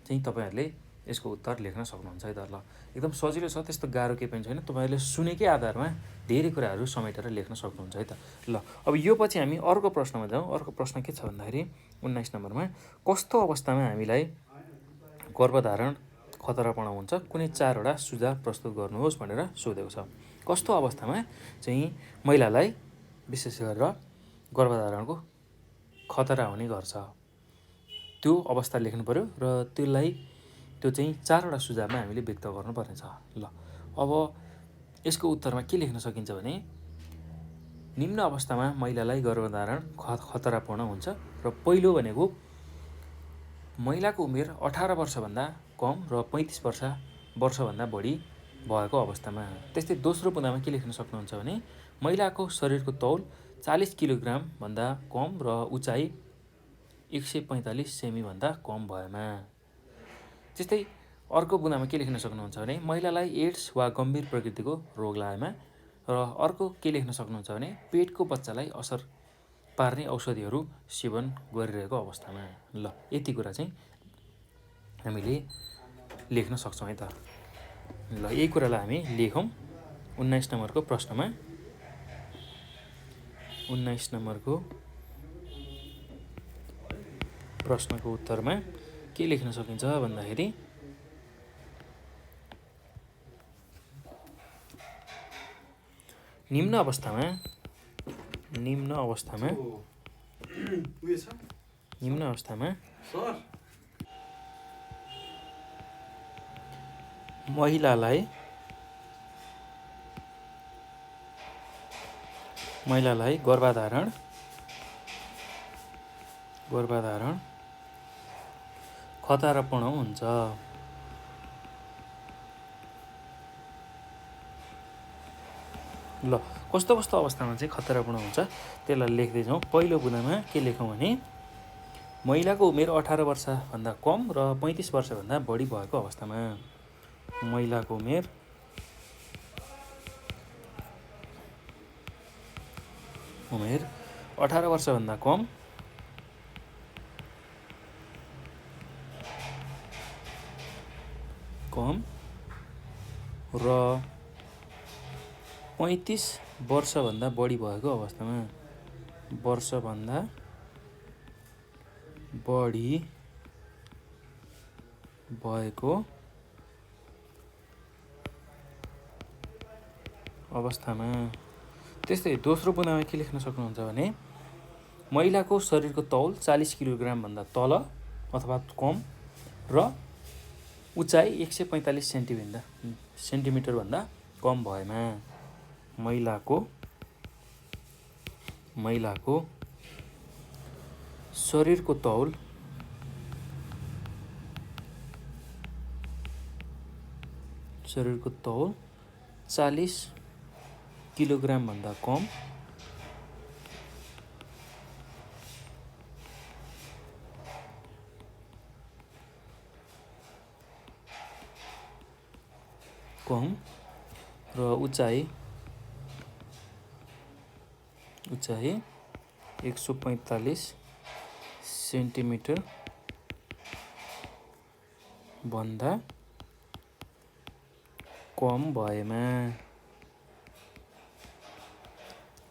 चाहिँ तपाईँहरूले यसको उत्तर लेख्न सक्नुहुन्छ है त। ल एकदम सजिलो छ, त्यस्तो गाह्रो केही पनि छैन। तपाईँहरूले सुनेकै आधारमा धेरै कुराहरू समेटेर लेख्न सक्नुहुन्छ है त। ल अब यो पछि हामी अर्को प्रश्नमा जाउँ। अर्को प्रश्न के छ भन्दाखेरि 19 नम्बरमा कस्तो अवस्थामा हामीलाई गर्भधारण खतरापूर्ण हुन्छ, कुनै 4वटा सुझाव प्रस्तुत गर्नुहोस् भनेर सोधेको छ। कस्तो अवस्थामा चाहिँ महिलालाई विशेष गरेर गर्भधारणको खतरा हुने गर्छ त्यो अवस्था लेख्नु पर्यो र त्यो चाहिँ 4वटा सुझावमा हामीले व्यक्त गर्नुपर्नेछ। ल अब यसको उत्तरमा के लेख्न सकिन्छ भने निम्न अवस्थामा महिलालाई गर्भधारण खतरापूर्ण हुन्छ र पहिलो भनेको महिलाको उमेर 18 वर्षभन्दा कम र 35 वर्षभन्दा बढी भएको अवस्थामा। त्यस्तै दोस्रो बुँदामा के लेख्न सक्नुहुन्छ भने महिलाको शरीरको तौल 40 किलोग्राम भन्दा कम र उचाइ 145 सेमी भन्दा कम भएमा। त्यस्तै अर्को बुँदामा के लेख्न सक्नुहुन्छ भने महिलालाई एड्स वा गम्भीर प्रकृतिको रोग लागेमा। र अर्को के लेख्न सक्नुहुन्छ भने पेटको बच्चालाई असर पार्ने औषधिहरू सेवन गरिरहेको अवस्थामा। ल यति कुरा चाहिँ हामीले लेख्न सक्छौँ है त। ल यही कुरालाई हामी लेखौँ 19 नम्बरको प्रश्नमा। 19 नम्बरको प्रश्नको उत्तरमा के लेख्न सकिन्छ भन्दाखेरि निम्न अवस्थामा महिलालाई गर्भधारण खतरापूर्ण हुन्छ। ल कस्तो कस्तो अवस्थामा चाहिँ खतरापूर्ण हुन्छ त्यसलाई लेख्दै जाउँ। पहिलो बुँदामा के लेखौँ भने महिलाको उमेर 18 वर्षभन्दा कम र 35 वर्षभन्दा बढी भएको अवस्थामा। महिलाको उमेर 18 वर्षभन्दा कम र 35 वर्षभन्दा बढी भएको अवस्थामा। वर्षभन्दा बढी भएको अवस्थामा। त्यस्तै दोस्रो बुँदामा के लेख्न सक्नुहुन्छ भने महिलाको शरीरको तौल 40 किलोग्रामभन्दा तल अथवा कम र उचाइ 145 सेन्टिमिटरभन्दा कम भएमा। महिलाको शरीरको तौल 40 किलोग्रामभन्दा कम र उचाइ 145 सेन्टिमिटर भन्दा कम भएमा।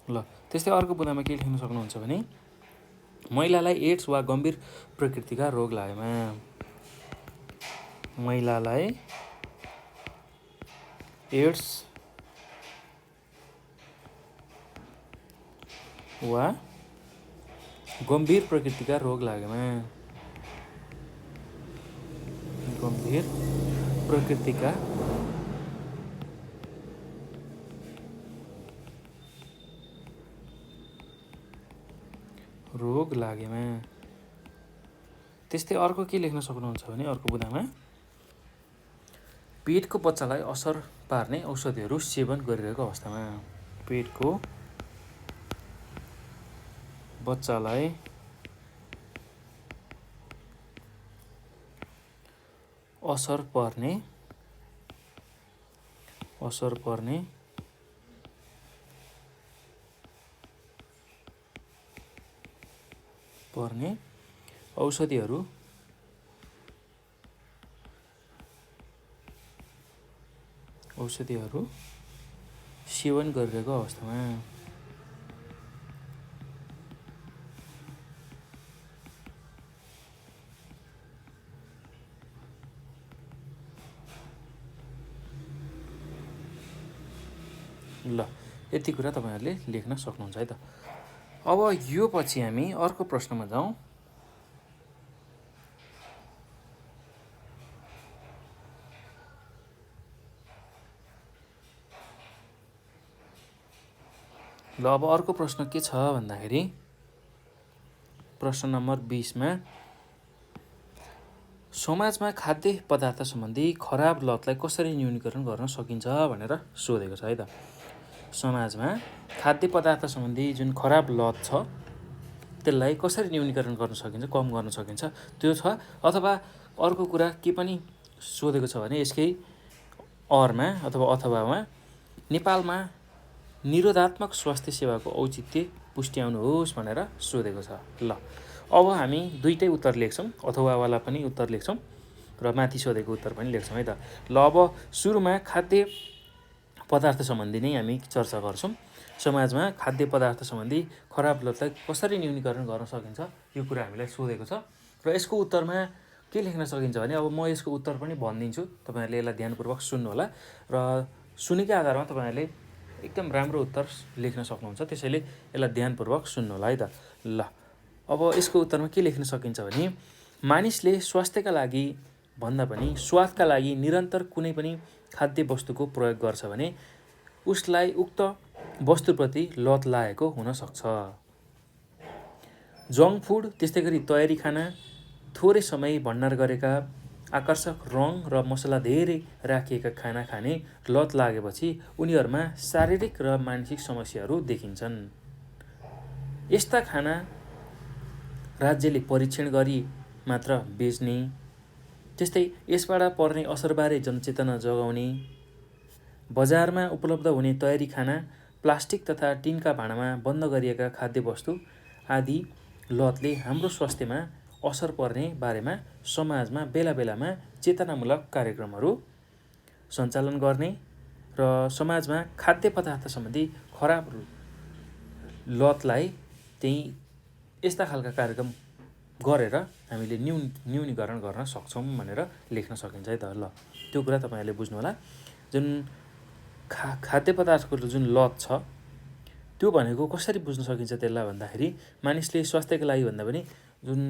ल त्यस्तै अर्को बुँदामा के लेख्न सक्नुहुन्छ भने महिलालाई एड्स वा गम्भीर प्रकृतिका रोग लागेमा। महिलालाई एड्स वा गम्भीर प्रकृतिका रोग लागेमा। गम्भीर प्रकृतिका रोग लागेमा। त्यस्तै अर्को के लेख्न सक्नुहुन्छ भने अर्को बुँदामा पेटको बच्चालाई असर पार्ने औषधिहरू सेवन गरिरहेको अवस्थामा। पेटको बच्चालाई असर पर्ने औषधिहरू सेवन गरिरहेको अवस्थामा। ल यति कुरा तपाईहरुले लेख्न सक्नुहुन्छ है त। अब यो पछि हामी अर्को प्रश्नमा जाउँ। ल अब अर्को प्रश्न के छ भन्दाखेरि प्रश्न नम्बर 20 मा समाजमा खाद्य पदार्थ सम्बन्धी खराब लतलाई कसरी न्यूनीकरण गर्न सकिन्छ भनेर सोधेको छ है त। समाजमा खाद्य पदार्थ सम्बन्धी जुन खराब लत छ त्यसलाई कसरी न्यूनीकरण गर्न सकिन्छ, कम गर्न सकिन्छ त्यो छ। अथवा अर्को कुरा के पनि सोधेको छ भने यसकै अरमा अथवामा नेपालमा निरोधात्मक स्वास्थ्य सेवाको औचित्य पुष्ट्याउनुहोस् भनेर सोधेको छ। ल अब हामी दुईटै उत्तर लेख्छौँ, अथवावाला पनि उत्तर लेख्छौँ र माथि सोधेको उत्तर पनि लेख्छौँ है त। ल अब सुरुमा खाद्य पदार्थ सम्बन्धी नै हामी चर्चा गर्छौँ। समाजमा खाद्य पदार्थ सम्बन्धी खराब लतलाई कसरी न्यूनीकरण गर्न सकिन्छ यो कुरा हामीलाई सोधेको छ र यसको उत्तरमा के लेख्न सकिन्छ भने अब म यसको उत्तर पनि भनिदिन्छु, तपाईहरुले यसलाई ध्यानपूर्वक सुन्नु होला र सुनेकै आधारमा तपाईहरुले एकदम राम्रो उत्तर लेख्न सक्नुहुन्छ, त्यसैले यसलाई ध्यानपूर्वक सुन्नु होला है त। ल अब यसको उत्तरमा के लेख्न सकिन्छ भने मानिसले स्वास्थ्यका लागि भन्दा पनि स्वादका लागि निरन्तर कुनै पनि खाद्य वस्तुको प्रयोग गर्छ भने उसलाई उक्त वस्तुप्रति लत लागेको हुन सक्छ। जङ्क फुड, त्यस्तै गरी तयारी खाना, थोरै समय भण्डार गरेका आकर्षक रङ र मसला धेरै राखिएका खाना खाने लत लागेपछि उनीहरूमा शारीरिक र मानसिक समस्याहरू देखिन्छन्। यस्ता खाना राज्यले परीक्षण गरी मात्र बेच्ने, त्यस्तै यसबाट पर्ने असरबारे जनचेतना जगाउने, बजारमा उपलब्ध हुने तयारी खाना प्लास्टिक तथा टिनका भाँडामा बन्द गरिएका खाद्यवस्तु आदि लतले हाम्रो स्वास्थ्यमा असर पर्ने बारेमा समाजमा बेला बेलामा चेतनामूलक कार्यक्रमहरू सञ्चालन गर्ने र समाजमा खाद्य पदार्थ सम्बन्धी खराब लतलाई चाहिँ यस्ता खालका कार्यक्रम गरेर हामीले न्यूनीकरण गर्न सक्छौँ भनेर लेख्न सकिन्छ है त। ल त्यो कुरा तपाईँहरूले बुझ्नु होला। जुन खाद्य पदार्थको जुन लत छ त्यो भनेको कसरी बुझ्न सकिन्छ त्यसलाई भन्दाखेरि मानिसले स्वास्थ्यको लागि भन्दा पनि जुन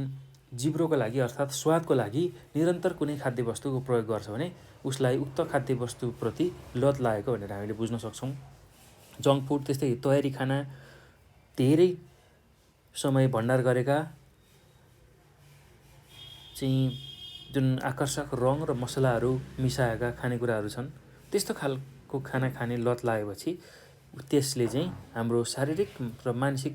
जिब्रोको लागि अर्थात् स्वादको लागि निरन्तर कुनै खाद्यवस्तुको प्रयोग गर्छ भने उसलाई उक्त खाद्यवस्तुप्रति लत लागेको भनेर हामीले बुझ्न सक्छौँ। जङ्क फुड त्यस्तै तयारी खाना, धेरै समय भण्डार गरेका चाहिँ जुन आकर्षक रङ र मसलाहरू मिसाएका खानेकुराहरू छन्, त्यस्तो खालको खाना खाने लत लागेपछि त्यसले चाहिँ हाम्रो शारीरिक र मानसिक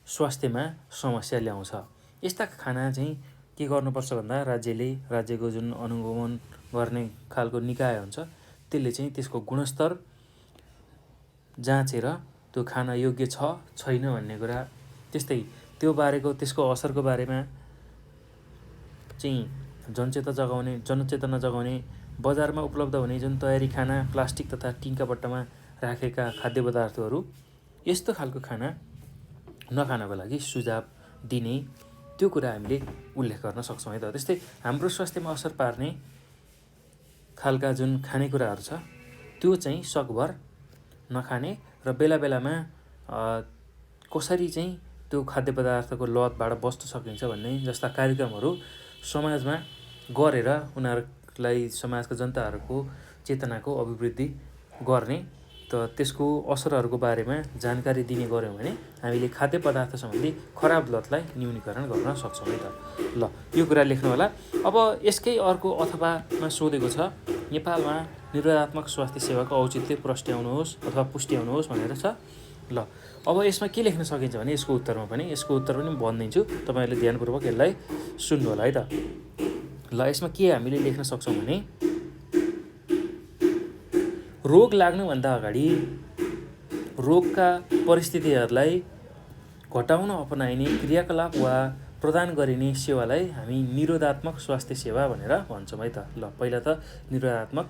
स्वास्थ्यमा समस्या ल्याउँछ। यस्ता खाना चाहिँ के गर्नुपर्छ भन्दा राज्यको जुन अनुगमन गर्ने खालको निकाय हुन्छ त्यसले चाहिँ त्यसको गुणस्तर जाँचेर त्यो खाना योग्य छ छैन भन्ने कुरा, त्यस्तै त्यो बारेको त्यसको असरको बारेमा चाहिँ जनचेतना जगाउने, बजारमा उपलब्ध हुने जुन तयारी खाना प्लास्टिक तथा टिनका बट्टामा राखेका खाद्य पदार्थहरू यस्तो खालको खाना नखानको लागि सुझाव दिने, त्यो कुरा हामीले उल्लेख गर्न सक्छौँ है त। त्यस्तै हाम्रो स्वास्थ्यमा असर पार्ने खालका जुन खानेकुराहरू छ त्यो चाहिँ सकभर नखाने र बेला बेलामा कसरी चाहिँ त्यो खाद्य पदार्थको लतबाट बच्न सकिन्छ भन्ने जस्ता कार्यक्रमहरू समाजमा गरेर उनीहरूलाई समाजका जनताहरूको चेतनाको अभिवृद्धि गर्ने त त्यसको असरहरूको बारेमा जानकारी दिने गऱ्यौँ भने हामीले खाद्य पदार्थ सम्बन्धी खराब लतलाई न्यूनीकरण गर्न सक्छौँ है त। ल यो कुरा लेख्नु होला। अब यसकै अर्को अथवामा सोधेको छ, नेपालमा निरोधात्मक स्वास्थ्य सेवाको औचित्य प्रस्ट्याउनुहोस् अथवा पुष्ट्याउनुहोस् भनेर छ। ल अब यसमा के लेख्न सकिन्छ भने यसको उत्तर पनि भनिदिन्छु, तपाईँहरूले ध्यानपूर्वक यसलाई सुन्नु होला है त। ल यसमा के हामीले लेख्न सक्छौँ भने रोग लाग्नुभन्दा अगाडि रोगका परिस्थितिहरूलाई घटाउन अपनाइने क्रियाकलाप वा प्रदान गरिने सेवालाई हामी निरोधात्मक स्वास्थ्य सेवा भनेर भन्छौँ है त। ल पहिला त निरोधात्मक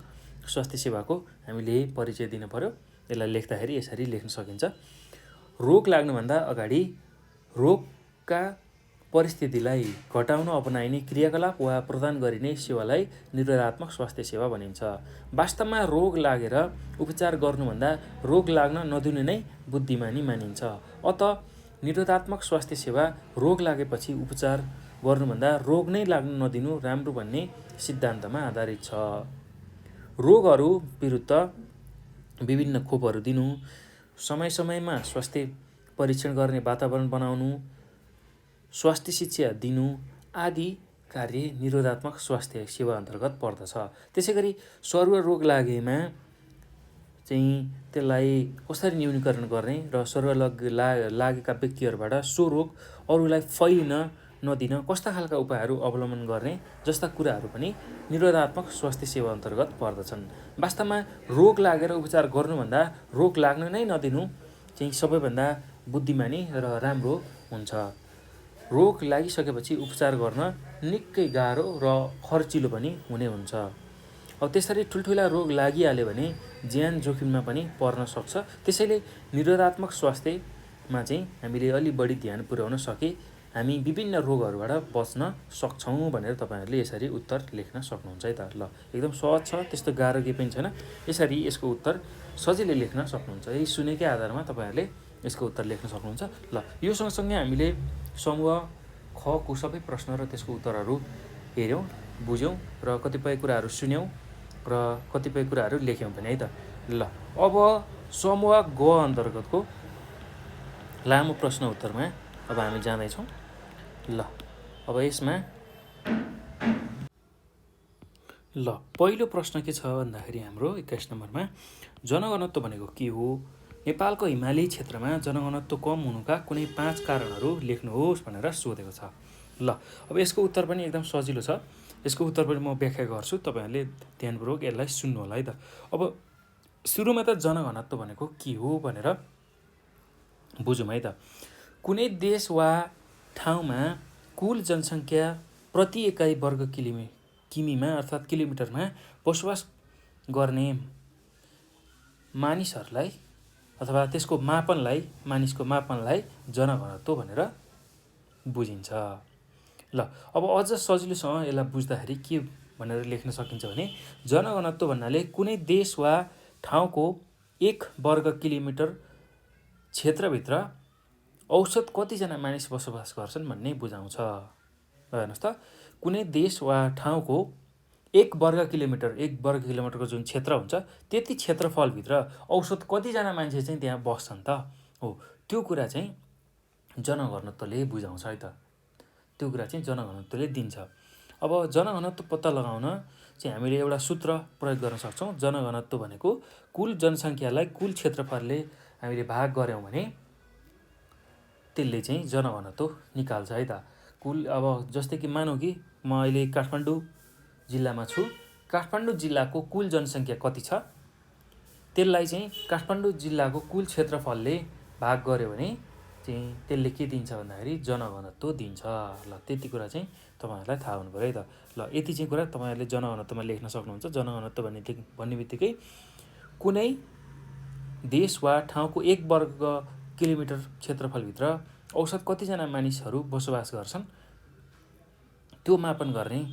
स्वास्थ्य सेवाको हामीले परिचय दिनु पर्यो। यसलाई लेख्दाखेरि यसरी लेख्न सकिन्छ, रोग लाग्नुभन्दा अगाडि रोगका परिस्थितिलाई घटाउन अपनाइने क्रियाकलाप वा प्रदान गरिने सेवालाई निरोधात्मक स्वास्थ्य सेवा भनिन्छ। वास्तवमा रोग लागेर उपचार गर्नुभन्दा रोग लाग्न नदिनु नै बुद्धिमानी मानिन्छ। अत निरोधात्मक स्वास्थ्य सेवा रोग लागेपछि उपचार गर्नुभन्दा रोग नै लाग्न नदिनु राम्रो भन्ने सिद्धान्तमा आधारित छ। रोगहरू विरुद्ध विभिन्न खोपहरू दिनु, समय समयमा स्वास्थ्य परीक्षण गर्ने वातावरण बनाउनु, स्वास्थ्य शिक्षा दिनु आदि कार्य निरोधात्मक स्वास्थ्य सेवा अन्तर्गत पर्दछ। त्यसै गरी सरुवा रोग लागेमा चाहिँ त्यसलाई कसरी न्यूनीकरण गर्ने र सरुवा लागेका व्यक्तिहरूबाट सो रोग अरूलाई फैलिन नदिन कस्ता खालका उपायहरू अवलम्बन गर्ने जस्ता कुराहरू पनि निरोधात्मक स्वास्थ्य सेवा अन्तर्गत पर्दछन्। वास्तवमा रोग लागेर उपचार गर्नुभन्दा रोग लाग्न नै नदिनु चाहिँ सबैभन्दा बुद्धिमानी र राम्रो हुन्छ। रोग लागिसकेपछि उपचार गर्न निकै गाह्रो र खर्चिलो पनि हुने हुन्छ। अब त्यसरी ठुल्ठुला रोग लागिहाल्यो भने ज्यान जोखिममा पनि पर्न सक्छ। त्यसैले निरोधात्मक स्वास्थ्यमा चाहिँ हामीले अलि बढी ध्यान पुर्याउन सके हामी विभिन्न रोगहरूबाट बच्न सक्छौँ भनेर तपाईँहरूले यसरी उत्तर लेख्न सक्नुहुन्छ है त। ल एकदम सहज छ, त्यस्तो गाह्रो केही पनि छैन। यसरी यसको उत्तर सजिलै लेख्न सक्नुहुन्छ। यही सुनेकै आधारमा तपाईँहरूले यसको उत्तर लेख्न सक्नुहुन्छ। ल यो सँगसँगै हामीले समूह खको सबै प्रश्न र त्यसको उत्तरहरू हेऱ्यौँ, बुझ्यौँ र कतिपय कुराहरू सुन्यौँ र कतिपय कुराहरू लेख्यौँ पनि है त। ल अब समूह ग अन्तर्गतको लामो प्रश्न उत्तरमा अब हामी जाँदैछौँ। ल अब यसमा ल पहिलो प्रश्न के छ भन्दाखेरि हाम्रो 21 नम्बरमा जनघनत्व भनेको के हो? नेपालको हिमाली क्षेत्रमा जनघनत्व कम हुनुका कुनै 5 कारणहरू लेख्नुहोस् भनेर सोधेको छ। ल अब यसको उत्तर पनि एकदम सजिलो छ। यसको उत्तर पनि म व्याख्या गर्छु, तपाईँहरूले ध्यानपूर्वक यसलाई सुन्नु होला है त। अब सुरुमा त जनघनत्व भनेको के हो भनेर बुझौँ है त। कुनै देश वा ठाउँमा कुल जनसङ्ख्या प्रति एकाइ वर्ग किमीमा अर्थात् किलोमिटरमा बसोबास गर्ने मानिसहरूलाई अथवा त्यसको मापनलाई मानिसको मापनलाई जनघनत्व भनेर बुझिन्छ। ल अब अझ सजिलोसँग यसलाई बुझ्दाखेरि के भनेर लेख्न सकिन्छ भने जनघनत्व भन्नाले कुनै देश वा ठाउँको 1 वर्ग किलोमिटर क्षेत्रभित्र औसत कतिजना मानिस बसोबास गर्छन् भन्ने बुझाउँछ। हेर्नुहोस् त, कुनै देश वा ठाउँको 1 वर्ग किलोमिटरको जुन क्षेत्र हुन्छ त्यति क्षेत्रफलभित्र औसत कतिजना मान्छे चाहिँ त्यहाँ बस्छन् त हो, त्यो कुरा चाहिँ जनघनत्वले बुझाउँछ है त। त्यो कुरा चाहिँ जनघनत्वले दिन्छ। अब जनघनत्व पत्ता लगाउन चाहिँ हामीले एउटा सूत्र प्रयोग गर्न सक्छौँ। जनघनत्व भनेको कुल जनसङ्ख्यालाई कुल क्षेत्रफलले हामीले भाग गऱ्यौँ भने त्यसले चाहिँ जनघनत्व निकाल्छ है त। कुल अब जस्तै कि मानौँ कि म अहिले काठमाडौँ जिल्लामा छु, काठमाडौँ जिल्लाको कुल जनसङ्ख्या कति छ त्यसलाई चाहिँ काठमाडौँ जिल्लाको कुल क्षेत्रफलले भाग गर्यो भने चाहिँ त्यसले के दिन्छ भन्दाखेरि जनघनत्व दिन्छ। ल त्यति कुरा चाहिँ तपाईँहरूलाई थाहा हुनु पऱ्यो है त। ल यति चाहिँ कुरा तपाईँहरूले जनघनत्वमा लेख्न सक्नुहुन्छ। जनघनत्व भन्ने बित्तिकै कुनै देश वा ठाउँको 1 वर्ग किलोमिटर क्षेत्रफलभित्र औसत कतिजना मानिसहरू बसोबास गर्छन् त्यो मापन गर्ने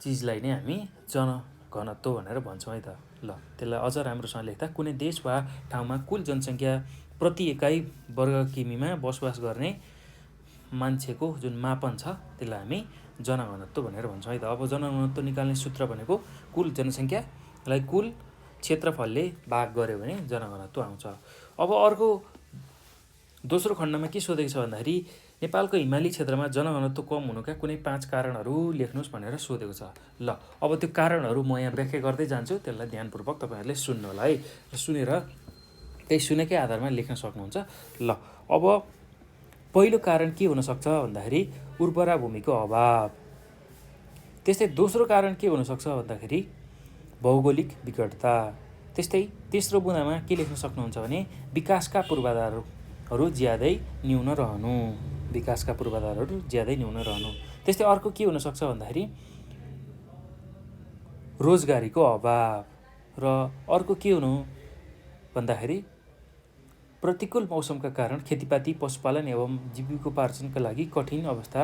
चिजलाई नै हामी जनघनत्व भनेर भन्छौँ है त। ल त्यसलाई अझ राम्रोसँग लेख्दा कुनै देश वा ठाउँमा कुल जनसङ्ख्या प्रति एकाइ वर्ग किमीमा बसोबास गर्ने मान्छेको जुन मापन छ त्यसलाई हामी जनघनत्व भनेर भन्छौँ है त। अब जनघनत्व निकाल्ने सूत्र भनेको कुल जनसङ्ख्यालाई कुल क्षेत्रफलले भाग गर्यो भने जनघनत्व आउँछ। अब अर्को दोस्रो खण्डमा के सोधेको छ भन्दाखेरि नेपालको हिमाली क्षेत्रमा जनघनत्व कम हुनुका कुनै 5 कारणहरू लेख्नुहोस् भनेर सोधेको छ। ल अब त्यो कारणहरू म यहाँ व्याख्या गर्दै जान्छु, त्यसलाई ध्यानपूर्वक तपाईँहरूले सुन्नु होला है। सुनेर त्यही सुनेकै आधारमा लेख्न सक्नुहुन्छ। ल अब पहिलो कारण के हुनसक्छ भन्दाखेरि उर्वरा भूमिको अभाव। त्यस्तै दोस्रो कारण के हुनसक्छ भन्दाखेरि भौगोलिक विकटता। त्यस्तै तेस्रो बुँदामा के लेख्न सक्नुहुन्छ भने विकासका पूर्वाधारहरू ज्यादै न्यून रहनु। त्यस्तै अर्को के हुनसक्छ भन्दाखेरि रोजगारीको अभाव। र अर्को के हुनु भन्दाखेरि प्रतिकूल मौसमका कारण खेतीपाती पशुपालन एवं जीविकोपार्जनका लागि कठिन अवस्था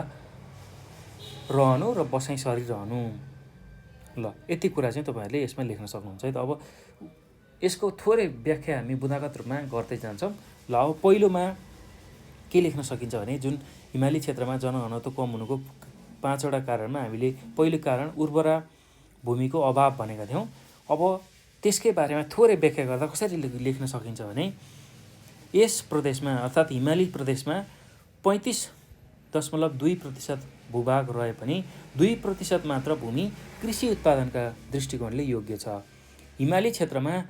रहनु र बसाइ सरिरहनु। ल यति कुरा चाहिँ तपाईँहरूले यसमा लेख्न सक्नुहुन्छ है त। अब यसको थोरै व्याख्या हामी बुँदागत रूपमा गर्दै जान्छौँ। ल अब पहिलोमा के लेख्न सकिन्छ भने जुन हिमाली क्षेत्रमा जनघनत्व कम हुनुको 5वटा कारणमा हामीले पहिलो कारण उर्वरा भूमिको अभाव भनेका थियौँ। अब त्यसकै बारेमा थोरै व्याख्या गर्दा कसरी लेख्न सकिन्छ भने यस प्रदेशमा अर्थात् हिमाली प्रदेशमा 35.2% भूभाग रहे पनि 2% मात्र भूमि कृषि उत्पादनका दृष्टिकोणले योग्य छ। हिमाली क्षेत्रमा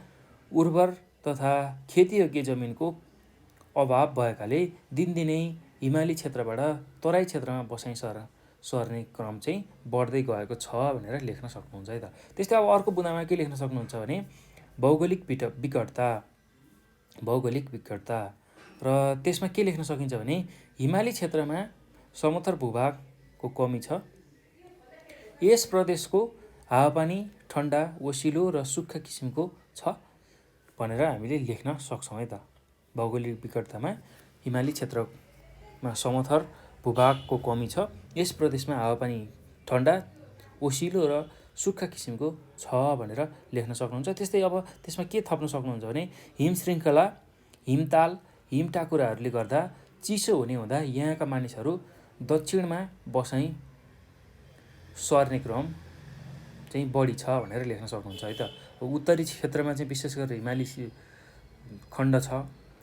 उर्वर तथा खेतीयोग्य जमिनको अभाव भएकाले दिनदिनै हिमाली क्षेत्रबाट तराई क्षेत्रमा बसाइ सर्ने क्रम चाहिँ बढ्दै गएको छ भनेर लेख्न सक्नुहुन्छ है त। त्यस्तै अब अर्को बुँदामा के लेख्न सक्नुहुन्छ भने भौगोलिक विकटता र त्यसमा के लेख्न सकिन्छ भने हिमाली क्षेत्रमा समथर भूभागको कमी छ। यस प्रदेशको हावापानी ठन्डा, ओसिलो र सुक्खा किसिमको छ भनेर हामीले लेख्न सक्छौँ है त। भौगोलिक विकटतामा हिमाली क्षेत्रमा समथर भूभागको कमी छ। यस प्रदेशमा हावापानी ठन्डा, ओसिलो र सुक्खा किसिमको छ भनेर लेख्न सक्नुहुन्छ। त्यस्तै अब त्यसमा के थप्न सक्नुहुन्छ भने हिम श्रृङ्खला, हिमताल, हिमटाकुराहरूले गर्दा चिसो हुने हुँदा यहाँका मानिसहरू दक्षिणमा बसाइ सर्ने क्रम चाहिँ बढी छ भनेर लेख्न सक्नुहुन्छ है त। उत्तरी क्षेत्रमा चाहिँ विशेष गरेर हिमाली खण्ड छ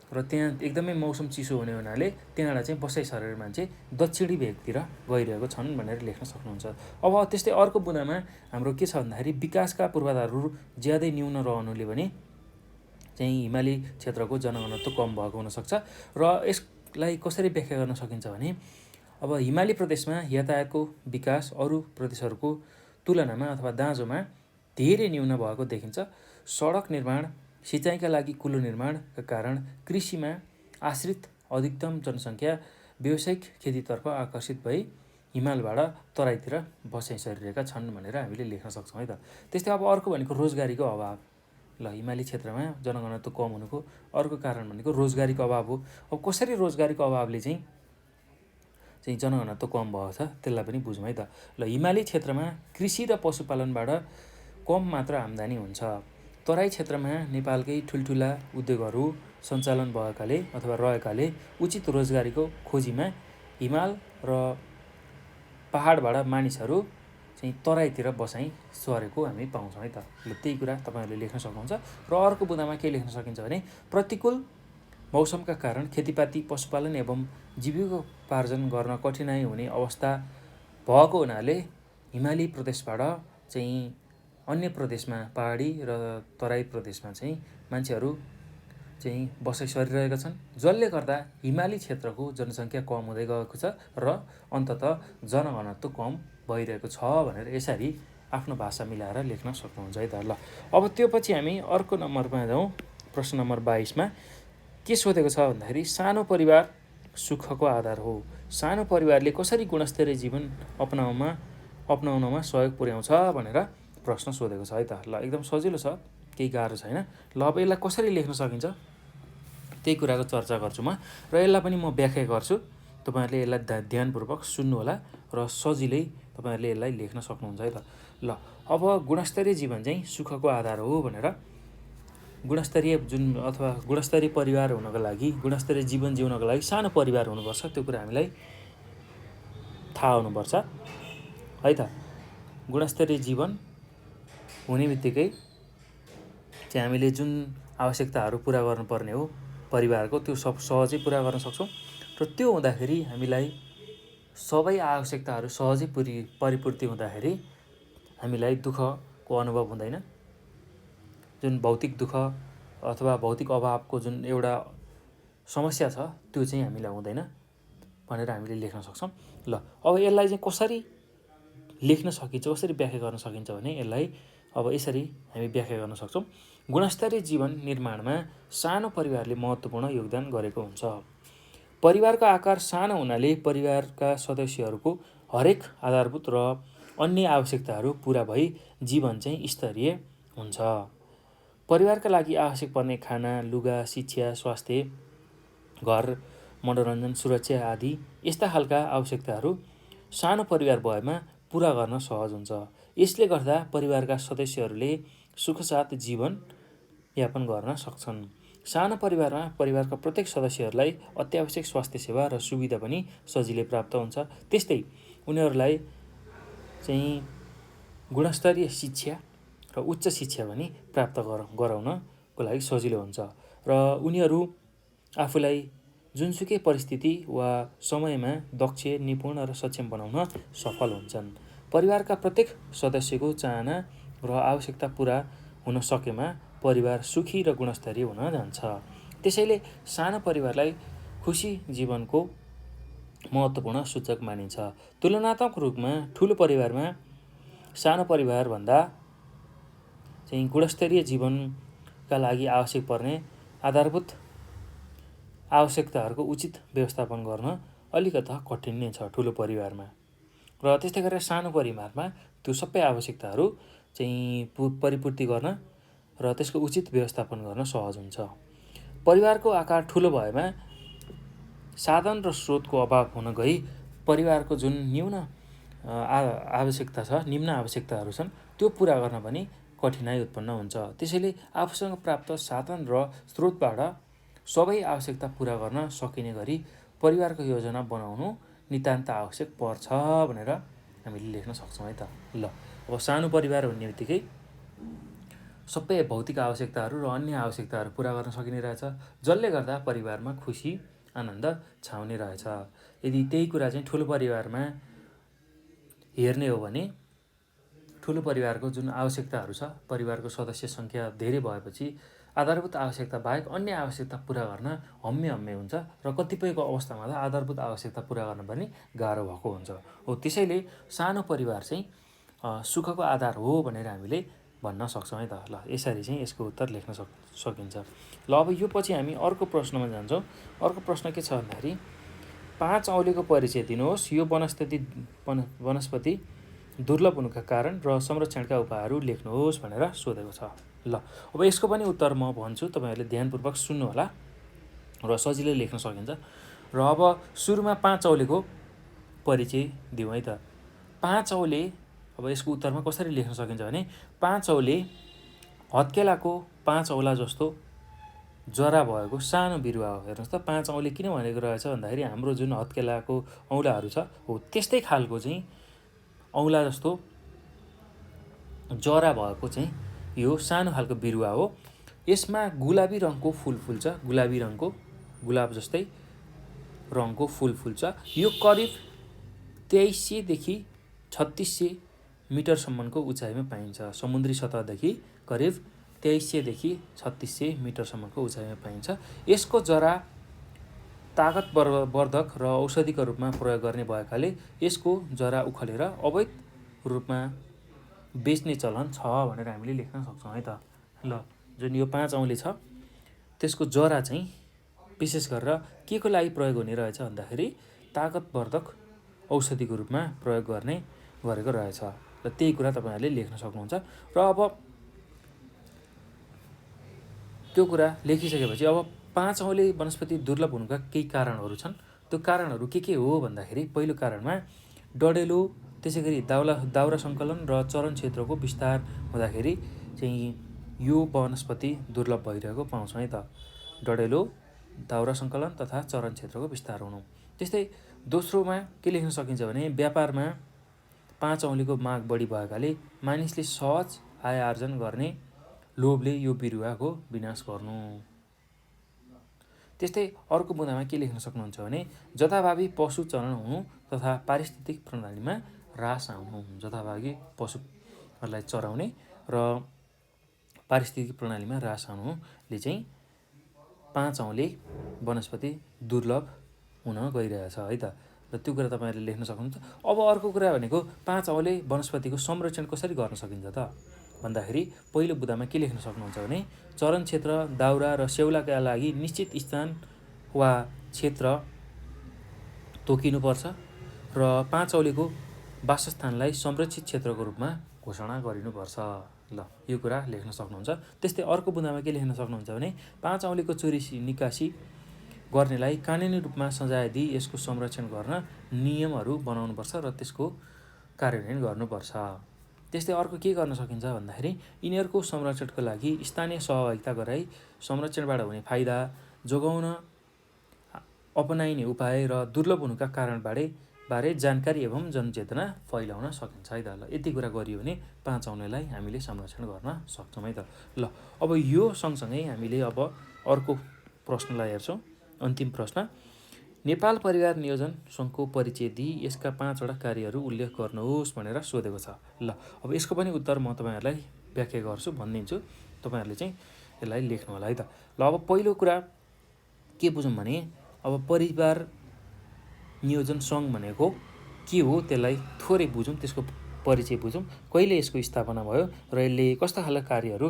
र त्यहाँ एकदमै मौसम चिसो हुने हुनाले त्यहाँबाट चाहिँ बसाइ सरेर मान्छे दक्षिणी भेगतिर गइरहेको छन् भनेर लेख्न सक्नुहुन्छ। अब त्यस्तै अर्को बुँदामा हाम्रो के छ भन्दाखेरि विकासका पूर्वाधारहरू ज्यादै न्यून रहनुले भने चाहिँ हिमाली क्षेत्रको जनघनत्व कम भएको हुनसक्छ। र यसलाई कसरी व्याख्या गर्न सकिन्छ भने अब हिमाली प्रदेशमा यातायातको विकास अरू प्रदेशहरूको तुलनामा अथवा दाँजोमा धेरै न्यून भएको देखिन्छ। सडक निर्माण, सिँचाइका लागि कुलो निर्माणका कारण कृषिमा आश्रित अधिकतम जनसङ्ख्या व्यावसायिक खेतीतर्फ आकर्षित भई हिमालबाट तराईतिर बसाइ सरिरहेका छन् भनेर हामीले लेख्न सक्छौँ है त। त्यस्तै अब अर्को भनेको रोजगारीको अभाव। ल हिमाली क्षेत्रमा जनघनत्व कम हुनुको अर्को कारण भनेको रोजगारीको अभाव हो। अब कसरी रोजगारीको अभावले चाहिँ जनघनत्व कम भएको छ त्यसलाई पनि बुझौँ है त। ल हिमाली क्षेत्रमा कृषि र पशुपालनबाट कम मात्र आम्दानी हुन्छ। तराई क्षेत्रमा नेपालकै ठुल्ठुला उद्योगहरू सञ्चालन भएकाले अथवा रहेकाले उचित रोजगारीको खोजीमा हिमाल र पहाडबाट मानिसहरू चाहिँ तराईतिर बसाइ सरेको हामी पाउँछौँ है त। ल त्यही कुरा तपाईँहरूले लेख्न सक्नुहुन्छ। र अर्को बुँदामा के लेख्न सकिन्छ भने प्रतिकूल मौसमका कारण खेतीपाती पशुपालन एवं जीविकोपार्जन गर्न कठिनाइ हुने अवस्था भएको हुनाले हिमाली प्रदेशबाट चाहिँ अन्य प्रदेशमा पहाडी र तराई प्रदेशमा चाहिँ मान्छेहरू चाहिँ बसाइ सरिरहेका छन्, जसले गर्दा हिमाली क्षेत्रको जनसङ्ख्या कम हुँदै गएको छ र अन्ततः जनघनत्व कम भइरहेको छ भनेर यसरी आफ्नो भाषा मिलाएर लेख्न सक्नुहुन्छ है त। ल अब त्यो पछि हामी अर्को नम्बरमा जाउँ। प्रश्न नम्बर 22मा के सोधेको छ भन्दाखेरि सानो परिवार सुखको आधार हो। सानो परिवारले कसरी गुणस्तरीय जीवन अपनाउनमा सहयोग पुर्याउँछ भनेर प्रश्न सोधेको छ है त। ल एकदम सजिलो छ, केही गाह्रो छैन। ल अब यसलाई कसरी लेख्न सकिन्छ त्यही कुराको चर्चा गर्छु म, र यसलाई पनि म व्याख्या गर्छु। तपाईँहरूले यसलाई ध्यानपूर्वक सुन्नुहोला र सजिलै तपाईँहरूले यसलाई लेख्न सक्नुहुन्छ है त। ल अब गुणस्तरीय जीवन चाहिँ सुखको आधार हो भनेर गुणस्तरीय परिवार हुनको लागि, गुणस्तरीय जीवन जिउनको लागि सानो परिवार हुनुपर्छ, त्यो कुरा हामीलाई थाहा हुनुपर्छ है त। गुणस्तरीय जीवन हुने बित्तिकै चाहिँ हामीले जुन आवश्यकताहरू पुरा गर्नुपर्ने हो परिवारको त्यो सब सहजै पुरा गर्न सक्छौँ। र त्यो हुँदाखेरि हामीलाई सबै आवश्यकताहरू सहजै परिपूर्ति हुँदाखेरि हामीलाई दुःखको अनुभव हुँदैन। जुन भौतिक दुःख अथवा भौतिक अभावको जुन एउटा समस्या छ त्यो चाहिँ हामीलाई हुँदैन भनेर हामीले लेख्न सक्छौँ। ल अब यसलाई चाहिँ कसरी लेख्न सकिन्छ, कसरी व्याख्या गर्न सकिन्छ भने यसलाई अब यसरी हामी व्याख्या गर्न सक्छौँ। गुणस्तरीय जीवन निर्माणमा सानो परिवारले महत्त्वपूर्ण योगदान गरेको हुन्छ। परिवारको आकार सानो हुनाले परिवारका सदस्यहरूको हरेक आधारभूत र अन्य आवश्यकताहरू पुरा भई जीवन चाहिँ स्तरीय हुन्छ। परिवारका लागि आवश्यक पर्ने खाना, लुगा, शिक्षा, स्वास्थ्य, घर, मनोरञ्जन, सुरक्षा आदि यस्ता खालका आवश्यकताहरू सानो परिवार भएमा पुरा गर्न सहज हुन्छ। यसले गर्दा परिवारका सदस्यहरूले सुखसाथ जीवन यापन गर्न सक्छन्। सानो परिवारमा परिवारका प्रत्येक सदस्यहरूलाई अत्यावश्यक स्वास्थ्य सेवा र सुविधा पनि सजिलै प्राप्त हुन्छ। त्यस्तै उनीहरूलाई चाहिँ गुणस्तरीय शिक्षा र उच्च शिक्षा पनि प्राप्त गराउनको लागि सजिलो हुन्छ र उनीहरू आफूलाई जुनसुकै परिस्थिति वा समयमा दक्ष, निपुण र सक्षम बनाउन सफल हुन्छन्। परिवारका प्रत्येक सदस्यको चाहना र आवश्यकता पुरा हुन सकेमा परिवार सुखी र गुणस्तरीय हुन जान्छ। त्यसैले सानो परिवारलाई खुसी जीवनको महत्त्वपूर्ण सूचक मानिन्छ। तुलनात्मक रूपमा ठुलो परिवारमा सानो परिवारभन्दा चाहिँ गुणस्तरीय जीवनका लागि आवश्यक पर्ने आधारभूत आवश्यकताहरूको उचित व्यवस्थापन गर्न अलिकता कठिन नै छ ठुलो परिवारमा। र त्यस्तै गरेर सानो परिवारमा त्यो सबै आवश्यकताहरू चाहिँ परिपूर्ति गर्न र त्यसको उचित व्यवस्थापन गर्न सहज हुन्छ। परिवारको आकार ठुलो भएमा साधन र स्रोतको अभाव हुन गई परिवारको जुन निम्न आवश्यकताहरू छन् त्यो पुरा गर्न पनि कठिनाइ उत्पन्न हुन्छ। त्यसैले आफूसँग प्राप्त साधन र स्रोतबाट सबै आवश्यकता पुरा गर्न सकिने गरी परिवारको योजना बनाउनु नितान्त आवश्यक पर्छ भनेर हामीले लेख्न सक्छौँ है त। ल अब सानो परिवार भन्ने बित्तिकै सबै भौतिक आवश्यकताहरू र अन्य आवश्यकताहरू पुरा गर्न सकिने रहेछ, जसले गर्दा परिवारमा खुसी आनन्द छाउने रहेछ। यदि त्यही कुरा चाहिँ ठुलो परिवारमा हेर्ने हो भने ठुलो परिवारको जुन आवश्यकताहरू छ, परिवारको सदस्य सङ्ख्या धेरै भएपछि आधारभूत आवश्यकता बाहेक अन्य आवश्यकता पुरा गर्न हम्मे हुन्छ र कतिपयको अवस्थामा त आधारभूत आवश्यकता पुरा गर्न पनि गाह्रो भएको हुन्छ। हो त्यसैले सानो परिवार चाहिँ सुखको आधार हो भनेर हामीले भन्न सक्छौँ है त। ल यसरी चाहिँ यसको उत्तर लेख्न सकिन्छ। ल अब यो पछि हामी अर्को प्रश्नमा जान्छौँ। अर्को प्रश्न के छ भन्दाखेरि 5 औलेको परिचय दिनुहोस्। यो वनस्पति दुर्लभ हुनुका कारण र संरक्षणका उपायहरू लेख्नुहोस् भनेर सोधेको छ। ल अब यसको पनि उत्तर म भन्छु, तपाईँहरूले ध्यानपूर्वक सुन्नुहोला र सजिलै लेख्न सकिन्छ। र अब सुरुमा 5 औलेको परिचय दिउँ है त। 5 औले, अब यसको उत्तरमा कसरी लेख्न सकिन्छ भने 5 औले हत्केलाको 5 औला जस्तो जरा भएको सानो बिरुवा हो। हेर्नुहोस् त, 5 औले किन भनेको रहेछ भन्दाखेरि हाम्रो जुन हत्केलाको औँलाहरू छ हो त्यस्तै खालको चाहिँ औँला जस्तो जरा भएको चाहिँ यो सानो खालको बिरुवा हो। यसमा गुलाबी रङको फुल फुल्छ, गुलाबी रङको, गुलाब जस्तै रङको फुल फुल्छ। यो करिब 2300 देखि 3600 मिटरसम्मको उचाइमा पाइन्छ। समुद्री सतहदेखि करिब 2300 देखि 3600 मिटरसम्मको उचाइमा पाइन्छ। यसको जरा ताकतवर्धक र औषधिको रूपमा प्रयोग गर्ने भएकाले यसको जरा उखालेर अवैध रूपमा बेच्ने चलन छ भनेर हामीले लेख्न सक्छौँ है त। ल जुन यो 5 औले छ त्यसको जरा चाहिँ विशेष गरेर के को लागि प्रयोग हुने रहेछ भन्दाखेरि ताकतवर्धक औषधिको रूपमा प्रयोग गरेको रहेछ। र त्यही कुरा तपाईँहरूले लेख्न सक्नुहुन्छ। र अब त्यो कुरा लेखिसकेपछि अब 5 औले वनस्पति दुर्लभ हुनुका केही कारणहरू छन्। त्यो कारणहरू के हो भन्दाखेरि पहिलो कारणमा डढेलो, त्यसै गरी दाउरा सङ्कलन र चरण क्षेत्रको विस्तार हुँदाखेरि चाहिँ यो वनस्पति दुर्लभ भइरहेको पाउँछौँ है त। डढेलो, दाउरा सङ्कलन तथा चरण क्षेत्रको विस्तार हुनु। त्यस्तै दोस्रोमा के लेख्न सकिन्छ भने व्यापारमा 5 औलेको माग बढी भएकाले मानिसले सहज आय आर्जन गर्ने लोभले यो बिरुवाको विनाश गर्नु। त्यस्तै अर्को बुँदामा के लेख्न सक्नुहुन्छ भने जथाभावी पशु चलन हुनु तथा पारिस्थितिक प्रणालीमा ह्रास आउनु। जथाभावी पशुहरूलाई चराउने र पारिस्थितिक प्रणालीमा ह्रास आउनुले चाहिँ 5 औले वनस्पति दुर्लभ हुन गइरहेछ है त। र त्यो कुरा तपाईँहरूले लेख्न सक्नुहुन्छ। अब अर्को कुरा भनेको 5 औले वनस्पतिको संरक्षण कसरी गर्न सकिन्छ त भन्दाखेरि पहिलो बुँदामा के लेख्न सक्नुहुन्छ भने चरण क्षेत्र, दाउरा र स्याउलाका लागि निश्चित स्थान वा क्षेत्र तोकिनुपर्छ र 5 औलेको वासस्थानलाई संरक्षित क्षेत्रको रूपमा घोषणा गरिनुपर्छ। ल यो कुरा लेख्न सक्नुहुन्छ। त्यस्तै अर्को बुँदामा के लेख्न सक्नुहुन्छ भने 5 औलेको चोरी निकासी गर्नेलाई कानुनी रूपमा सजाय दिई यसको संरक्षण गर्न नियमहरू बनाउनुपर्छ र त्यसको कार्यान्वयन गर्नुपर्छ। त्यस्तै अर्को के गर्न सकिन्छ भन्दाखेरि यिनीहरूको संरक्षणको लागि स्थानीय सहभागिता गराई संरक्षणबाट हुने फाइदा जोगाउन अपनाइने उपाय र दुर्लभ हुनुका कारणबारे जानकारी एवं जनचेतना फैलाउन सकिन्छ है त। ल यति कुरा गरियो भने 5 औलेलाई हामीले संरक्षण गर्न सक्छौँ है त। ल अब यो सँगसँगै हामीले अब अर्को प्रश्नलाई हेर्छौँ। अन्तिम प्रश्न, नेपाल परिवार नियोजन सङ्घको परिचय दिई यसका 5 वटा कार्यहरू उल्लेख गर्नुहोस् भनेर सोधेको छ। ल अब यसको पनि उत्तर म तपाईँहरूलाई व्याख्या गर्छु, भनिदिन्छु, तपाईँहरूले चाहिँ यसलाई लेख्नु होला है त। ल अब पहिलो कुरा के बुझौँ भने अब परिवार नियोजन सङ्घ भनेको के हो त्यसलाई थोरै बुझौँ, त्यसको परिचय बुझौँ, कहिले यसको स्थापना भयो र यसले कस्ता खालका कार्यहरू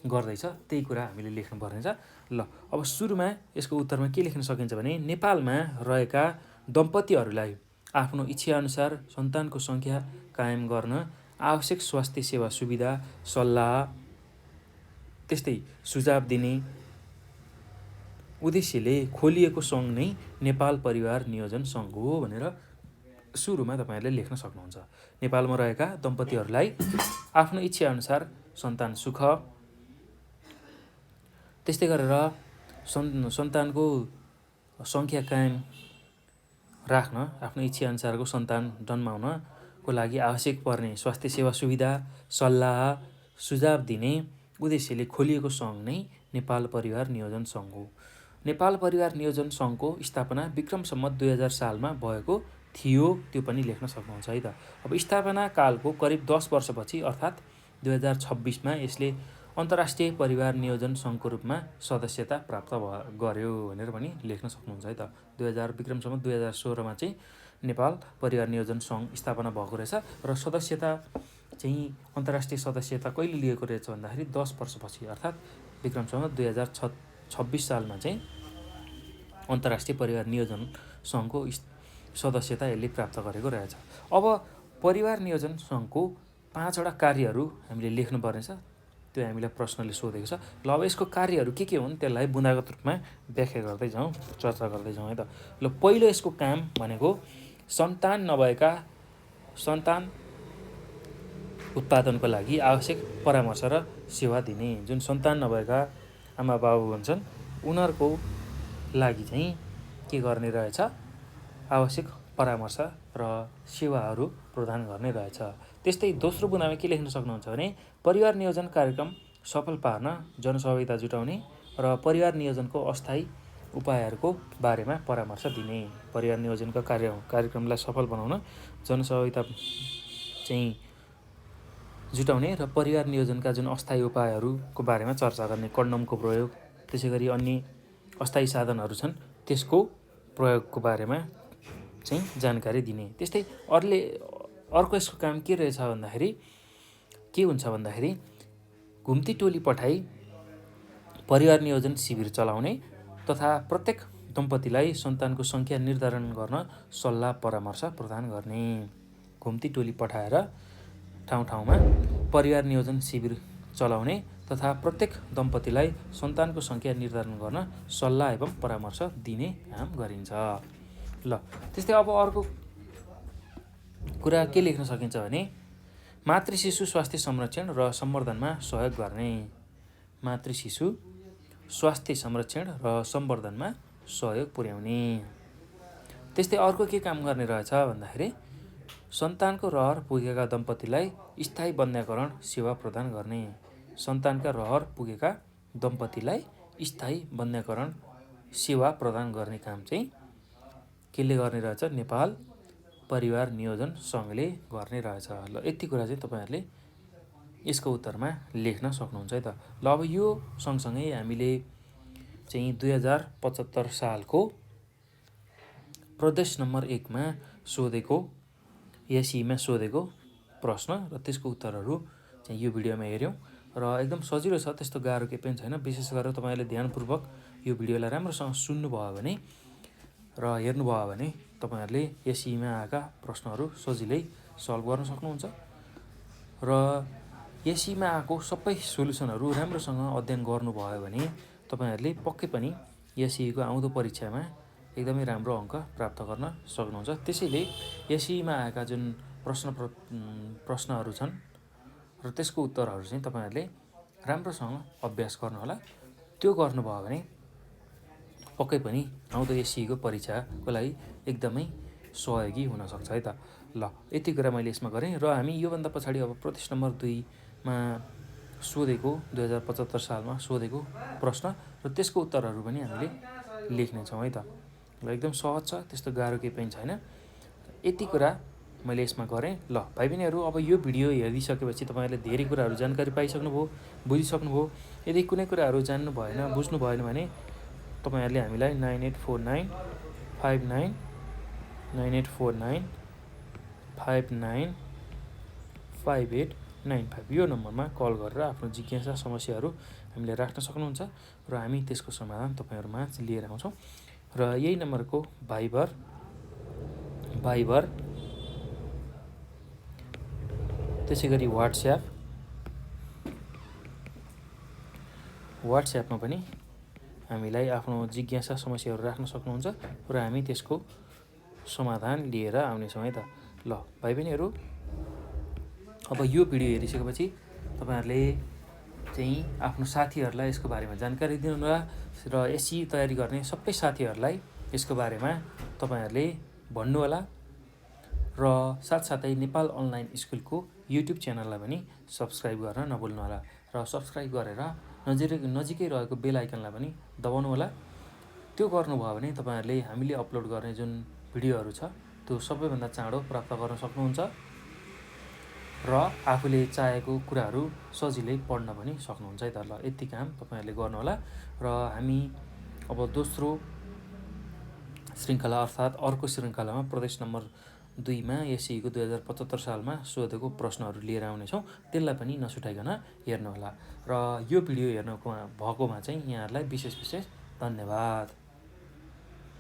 गर्दैछ त्यही कुरा हामीले लेख्नुपर्ने छ। ल अब सुरुमा यसको उत्तरमा के लेख्न सकिन्छ भने नेपालमा रहेका दम्पतिहरूलाई आफ्नो इच्छाअनुसार सन्तानको सङ्ख्या कायम गर्न आवश्यक स्वास्थ्य सेवा सुविधा, सल्लाह, त्यस्तै सुझाव दिने उद्देश्यले खोलिएको सङ्घ नै नेपाल परिवार नियोजन सङ्घ हो भनेर सुरुमा तपाईँहरूले लेख्न सक्नुहुन्छ। नेपालमा रहेका दम्पतिहरूलाई आफ्नो इच्छाअनुसार सन्तान सुख, त्यस्तै गरेर सन्तानको सङ्ख्या कायम राख्न, आफ्नो इच्छाअनुसारको सन्तान जन्माउनको लागि आवश्यक पर्ने स्वास्थ्य सेवा सुविधा, सल्लाह, सुझाव दिने उद्देश्यले खोलिएको सङ्घ नै नेपाल परिवार नियोजन सङ्घ हो। नेपाल परिवार नियोजन सङ्घको स्थापना विक्रम सम्वत 2000 सालमा भएको थियो, त्यो पनि लेख्न सक्नुहुन्छ है त। अब स्थापना कालको करिब 10 वर्षपछि अर्थात् 2026मा यसले अन्तर्राष्ट्रिय परिवार नियोजन सङ्घको रूपमा सदस्यता प्राप्त गर्यो भनेर पनि लेख्न सक्नुहुन्छ है त। विक्रम सम्वत 2016मा चाहिँ नेपाल परिवार नियोजन सङ्घ स्थापना भएको रहेछ र सदस्यता चाहिँ अन्तर्राष्ट्रिय सदस्यता कहिले लिएको रहेछ भन्दाखेरि 10 वर्षपछि अर्थात् विक्रम सम्वत 2026 सालमा चाहिँ अन्तर्राष्ट्रिय परिवार नियोजन सङ्घको सदस्यता यसले प्राप्त गरेको रहेछ। अब परिवार नियोजन सङ्घको 5वटा कार्यहरू हामीले लेख्नुपर्ने छ, त्यो हामीलाई प्रश्नले सोधेको छ। ल अब यसको कार्यहरू के हुन् त्यसलाई बुँदागत रूपमा व्याख्या गर्दै जाउँ, चर्चा गर्दै जाउँ है त। ल पहिलो यसको काम भनेको सन्तान नभएका सन्तान उत्पादनको लागि आवश्यक परामर्श र सेवा दिने। जुन सन्तान नभएका आमा बाबु हुन्छन् उनीहरूको लागि चाहिँ के गर्ने रहेछ, आवश्यक परामर्श र सेवाहरू प्रदान गर्ने रहेछ। त्यस्तै दोस्रो बुँदामा के लेख्न सक्नुहुन्छ भने परिवार नियोजन कार्यक्रम सफल पार्न जनसहभागिता जुटाउने र परिवार नियोजनको अस्थायी उपायहरूको बारेमा परामर्श दिने। परिवार नियोजनका कार्यक्रमलाई सफल बनाउन जनसहभागिता चाहिँ जुटाउने र परिवार नियोजनका जुन अस्थायी उपायहरूको बारेमा चर्चा गर्ने, कन्डमको प्रयोग, त्यसै गरी अन्य अस्थायी साधनहरू छन् त्यसको प्रयोगको बारेमा चाहिँ जानकारी दिने। त्यस्तै अर्को यसको काम के रहेछ भन्दाखेरि के हुन्छ भन्दाखेरि घुम्ती टोली पठाई परिवार नियोजन शिविर चलाउने तथा प्रत्येक दम्पतिलाई सन्तानको सङ्ख्या निर्धारण गर्न सल्लाह परामर्श प्रदान गर्ने। घुम्ती टोली पठाएर ठाउँ ठाउँमा परिवार नियोजन शिविर चलाउने तथा प्रत्येक दम्पतिलाई सन्तानको सङ्ख्या निर्धारण गर्न सल्लाह एवं परामर्श दिने काम गरिन्छ। ल त्यस्तै अब अर्को कुरा के लेख्न सकिन्छ भने मातृ शिशु स्वास्थ्य संरक्षण र सम्वर्धनमा सहयोग गर्ने। मातृ शिशु स्वास्थ्य संरक्षण र सम्वर्धनमा सहयोग पुर्याउने। त्यस्तै अर्को के काम गर्ने रहेछ भन्दाखेरि सन्तानको रहर पुगेका दम्पतिलाई स्थायी बन्ध्याकरण सेवा प्रदान गर्ने। सन्तानका रहर पुगेका दम्पतिलाई स्थायी बन्ध्याकरण सेवा प्रदान गर्ने काम चाहिँ केले गर्ने रहेछ, नेपाल परिवार नियोजन सङ्घले गर्ने रहेछ। ल यति कुरा चाहिँ तपाईँहरूले यसको उत्तरमा लेख्न सक्नुहुन्छ है त। ल अब यो सँगसँगै हामीले चाहिँ 2075 सालको प्रदेश नम्बर 1मा सोधेको एसईमा सोधेको प्रश्न र त्यसको उत्तरहरू चाहिँ यो भिडियोमा हेऱ्यौँ र एकदम सजिलो छ, त्यस्तो गाह्रो केही पनि छैन। विशेष गरेर तपाईँहरूले ध्यानपूर्वक यो भिडियोलाई राम्रोसँग सुन्नुभयो भने र हेर्नुभयो भने तपाईँहरूले एसईमा आएका प्रश्नहरू सजिलै सल्भ गर्न सक्नुहुन्छ र एसईमा आएको सबै सोल्युसनहरू राम्रोसँग अध्ययन गर्नुभयो भने तपाईँहरूले पक्कै पनि एसईको आउँदो परीक्षामा एकदमै राम्रो अङ्क प्राप्त गर्न सक्नुहुन्छ। त्यसैले एसईमा आएका जुन प्रश्नहरू छन् र त्यसको उत्तरहरू चाहिँ तपाईँहरूले राम्रोसँग अभ्यास गर्नुहोला। त्यो गर्नुभयो भने पक्कै पनि आउँदो एसईको परीक्षाको लागि एकदमै सहयोगी हुनसक्छ है त। ल यति कुरा मैले यसमा गरेँ र हामी योभन्दा पछाडि अब प्रदेश नम्बर 2मा सोधेको 2075 सालमा सोधेको प्रश्न र त्यसको उत्तरहरू पनि हामीले लेख्नेछौँ है त। ल एकदम सहज छ, त्यस्तो गाह्रो केही पनि छैन। यति कुरा मैले यसमा गरेँ। ल भाइ बहिनीहरू, अब यो भिडियो हेरिसकेपछि तपाईँहरूले धेरै कुराहरू जानकारी पाइसक्नुभयो, बुझिसक्नुभयो। यदि कुनै कुराहरू जान्नु भएन, बुझ्नु भएन भने तपाईँहरूले हामीलाई 9849595895 यो नम्बरमा कल गरेर आफ्नो जिज्ञासा समस्याहरू हामीले राख्न सक्नुहुन्छ र हामी त्यसको समाधान तपाईँहरूमा लिएर आउँछौँ। र यही नम्बरको भाइबर त्यसै गरी वाट्सएपमा पनि हामीलाई आफ्नो जिज्ञासा समस्याहरू राख्न सक्नुहुन्छ र हामी त्यसको समाधान लिएर आउनेछौँ है त। ल भाइ बहिनीहरू, अब यो भिडियो हेरिसकेपछि तपाईँहरूले चाहिँ आफ्नो साथीहरूलाई यसको बारेमा जानकारी दिनुहोला र एसई तयारी गर्ने सबै साथीहरूलाई यसको बारेमा तपाईँहरूले भन्नुहोला र साथसाथै नेपाल अनलाइन स्कुलको युट्युब च्यानललाई पनि सब्सक्राइब गर्न नभुल्नुहोला र सब्सक्राइब गरेर नजिकै रहेको बेल आइकनलाई पनि दबाउनु होला। त्यो गर्नुभयो भने तपाईँहरूले हामीले अपलोड गर्ने जुन भिडियोहरू छ त्यो सबैभन्दा चाँडो प्राप्त गर्न सक्नुहुन्छ र आफूले चाहेको कुराहरू सजिलै पढ्न पनि सक्नुहुन्छ है त। ल यति काम तपाईँहरूले गर्नुहोला र हामी अब दोस्रो श्रृङ्खला अर्थात् अर्को श्रृङ्खलामा प्रदेश नम्बर 2मा एसईको 2075 सालमा सोधेको प्रश्नहरू लिएर आउनेछौँ। त्यसलाई पनि नछुटाइकन हेर्नुहोला र यो भिडियो हेर्नु भएकोमा चाहिँ यहाँहरूलाई विशेष धन्यवाद।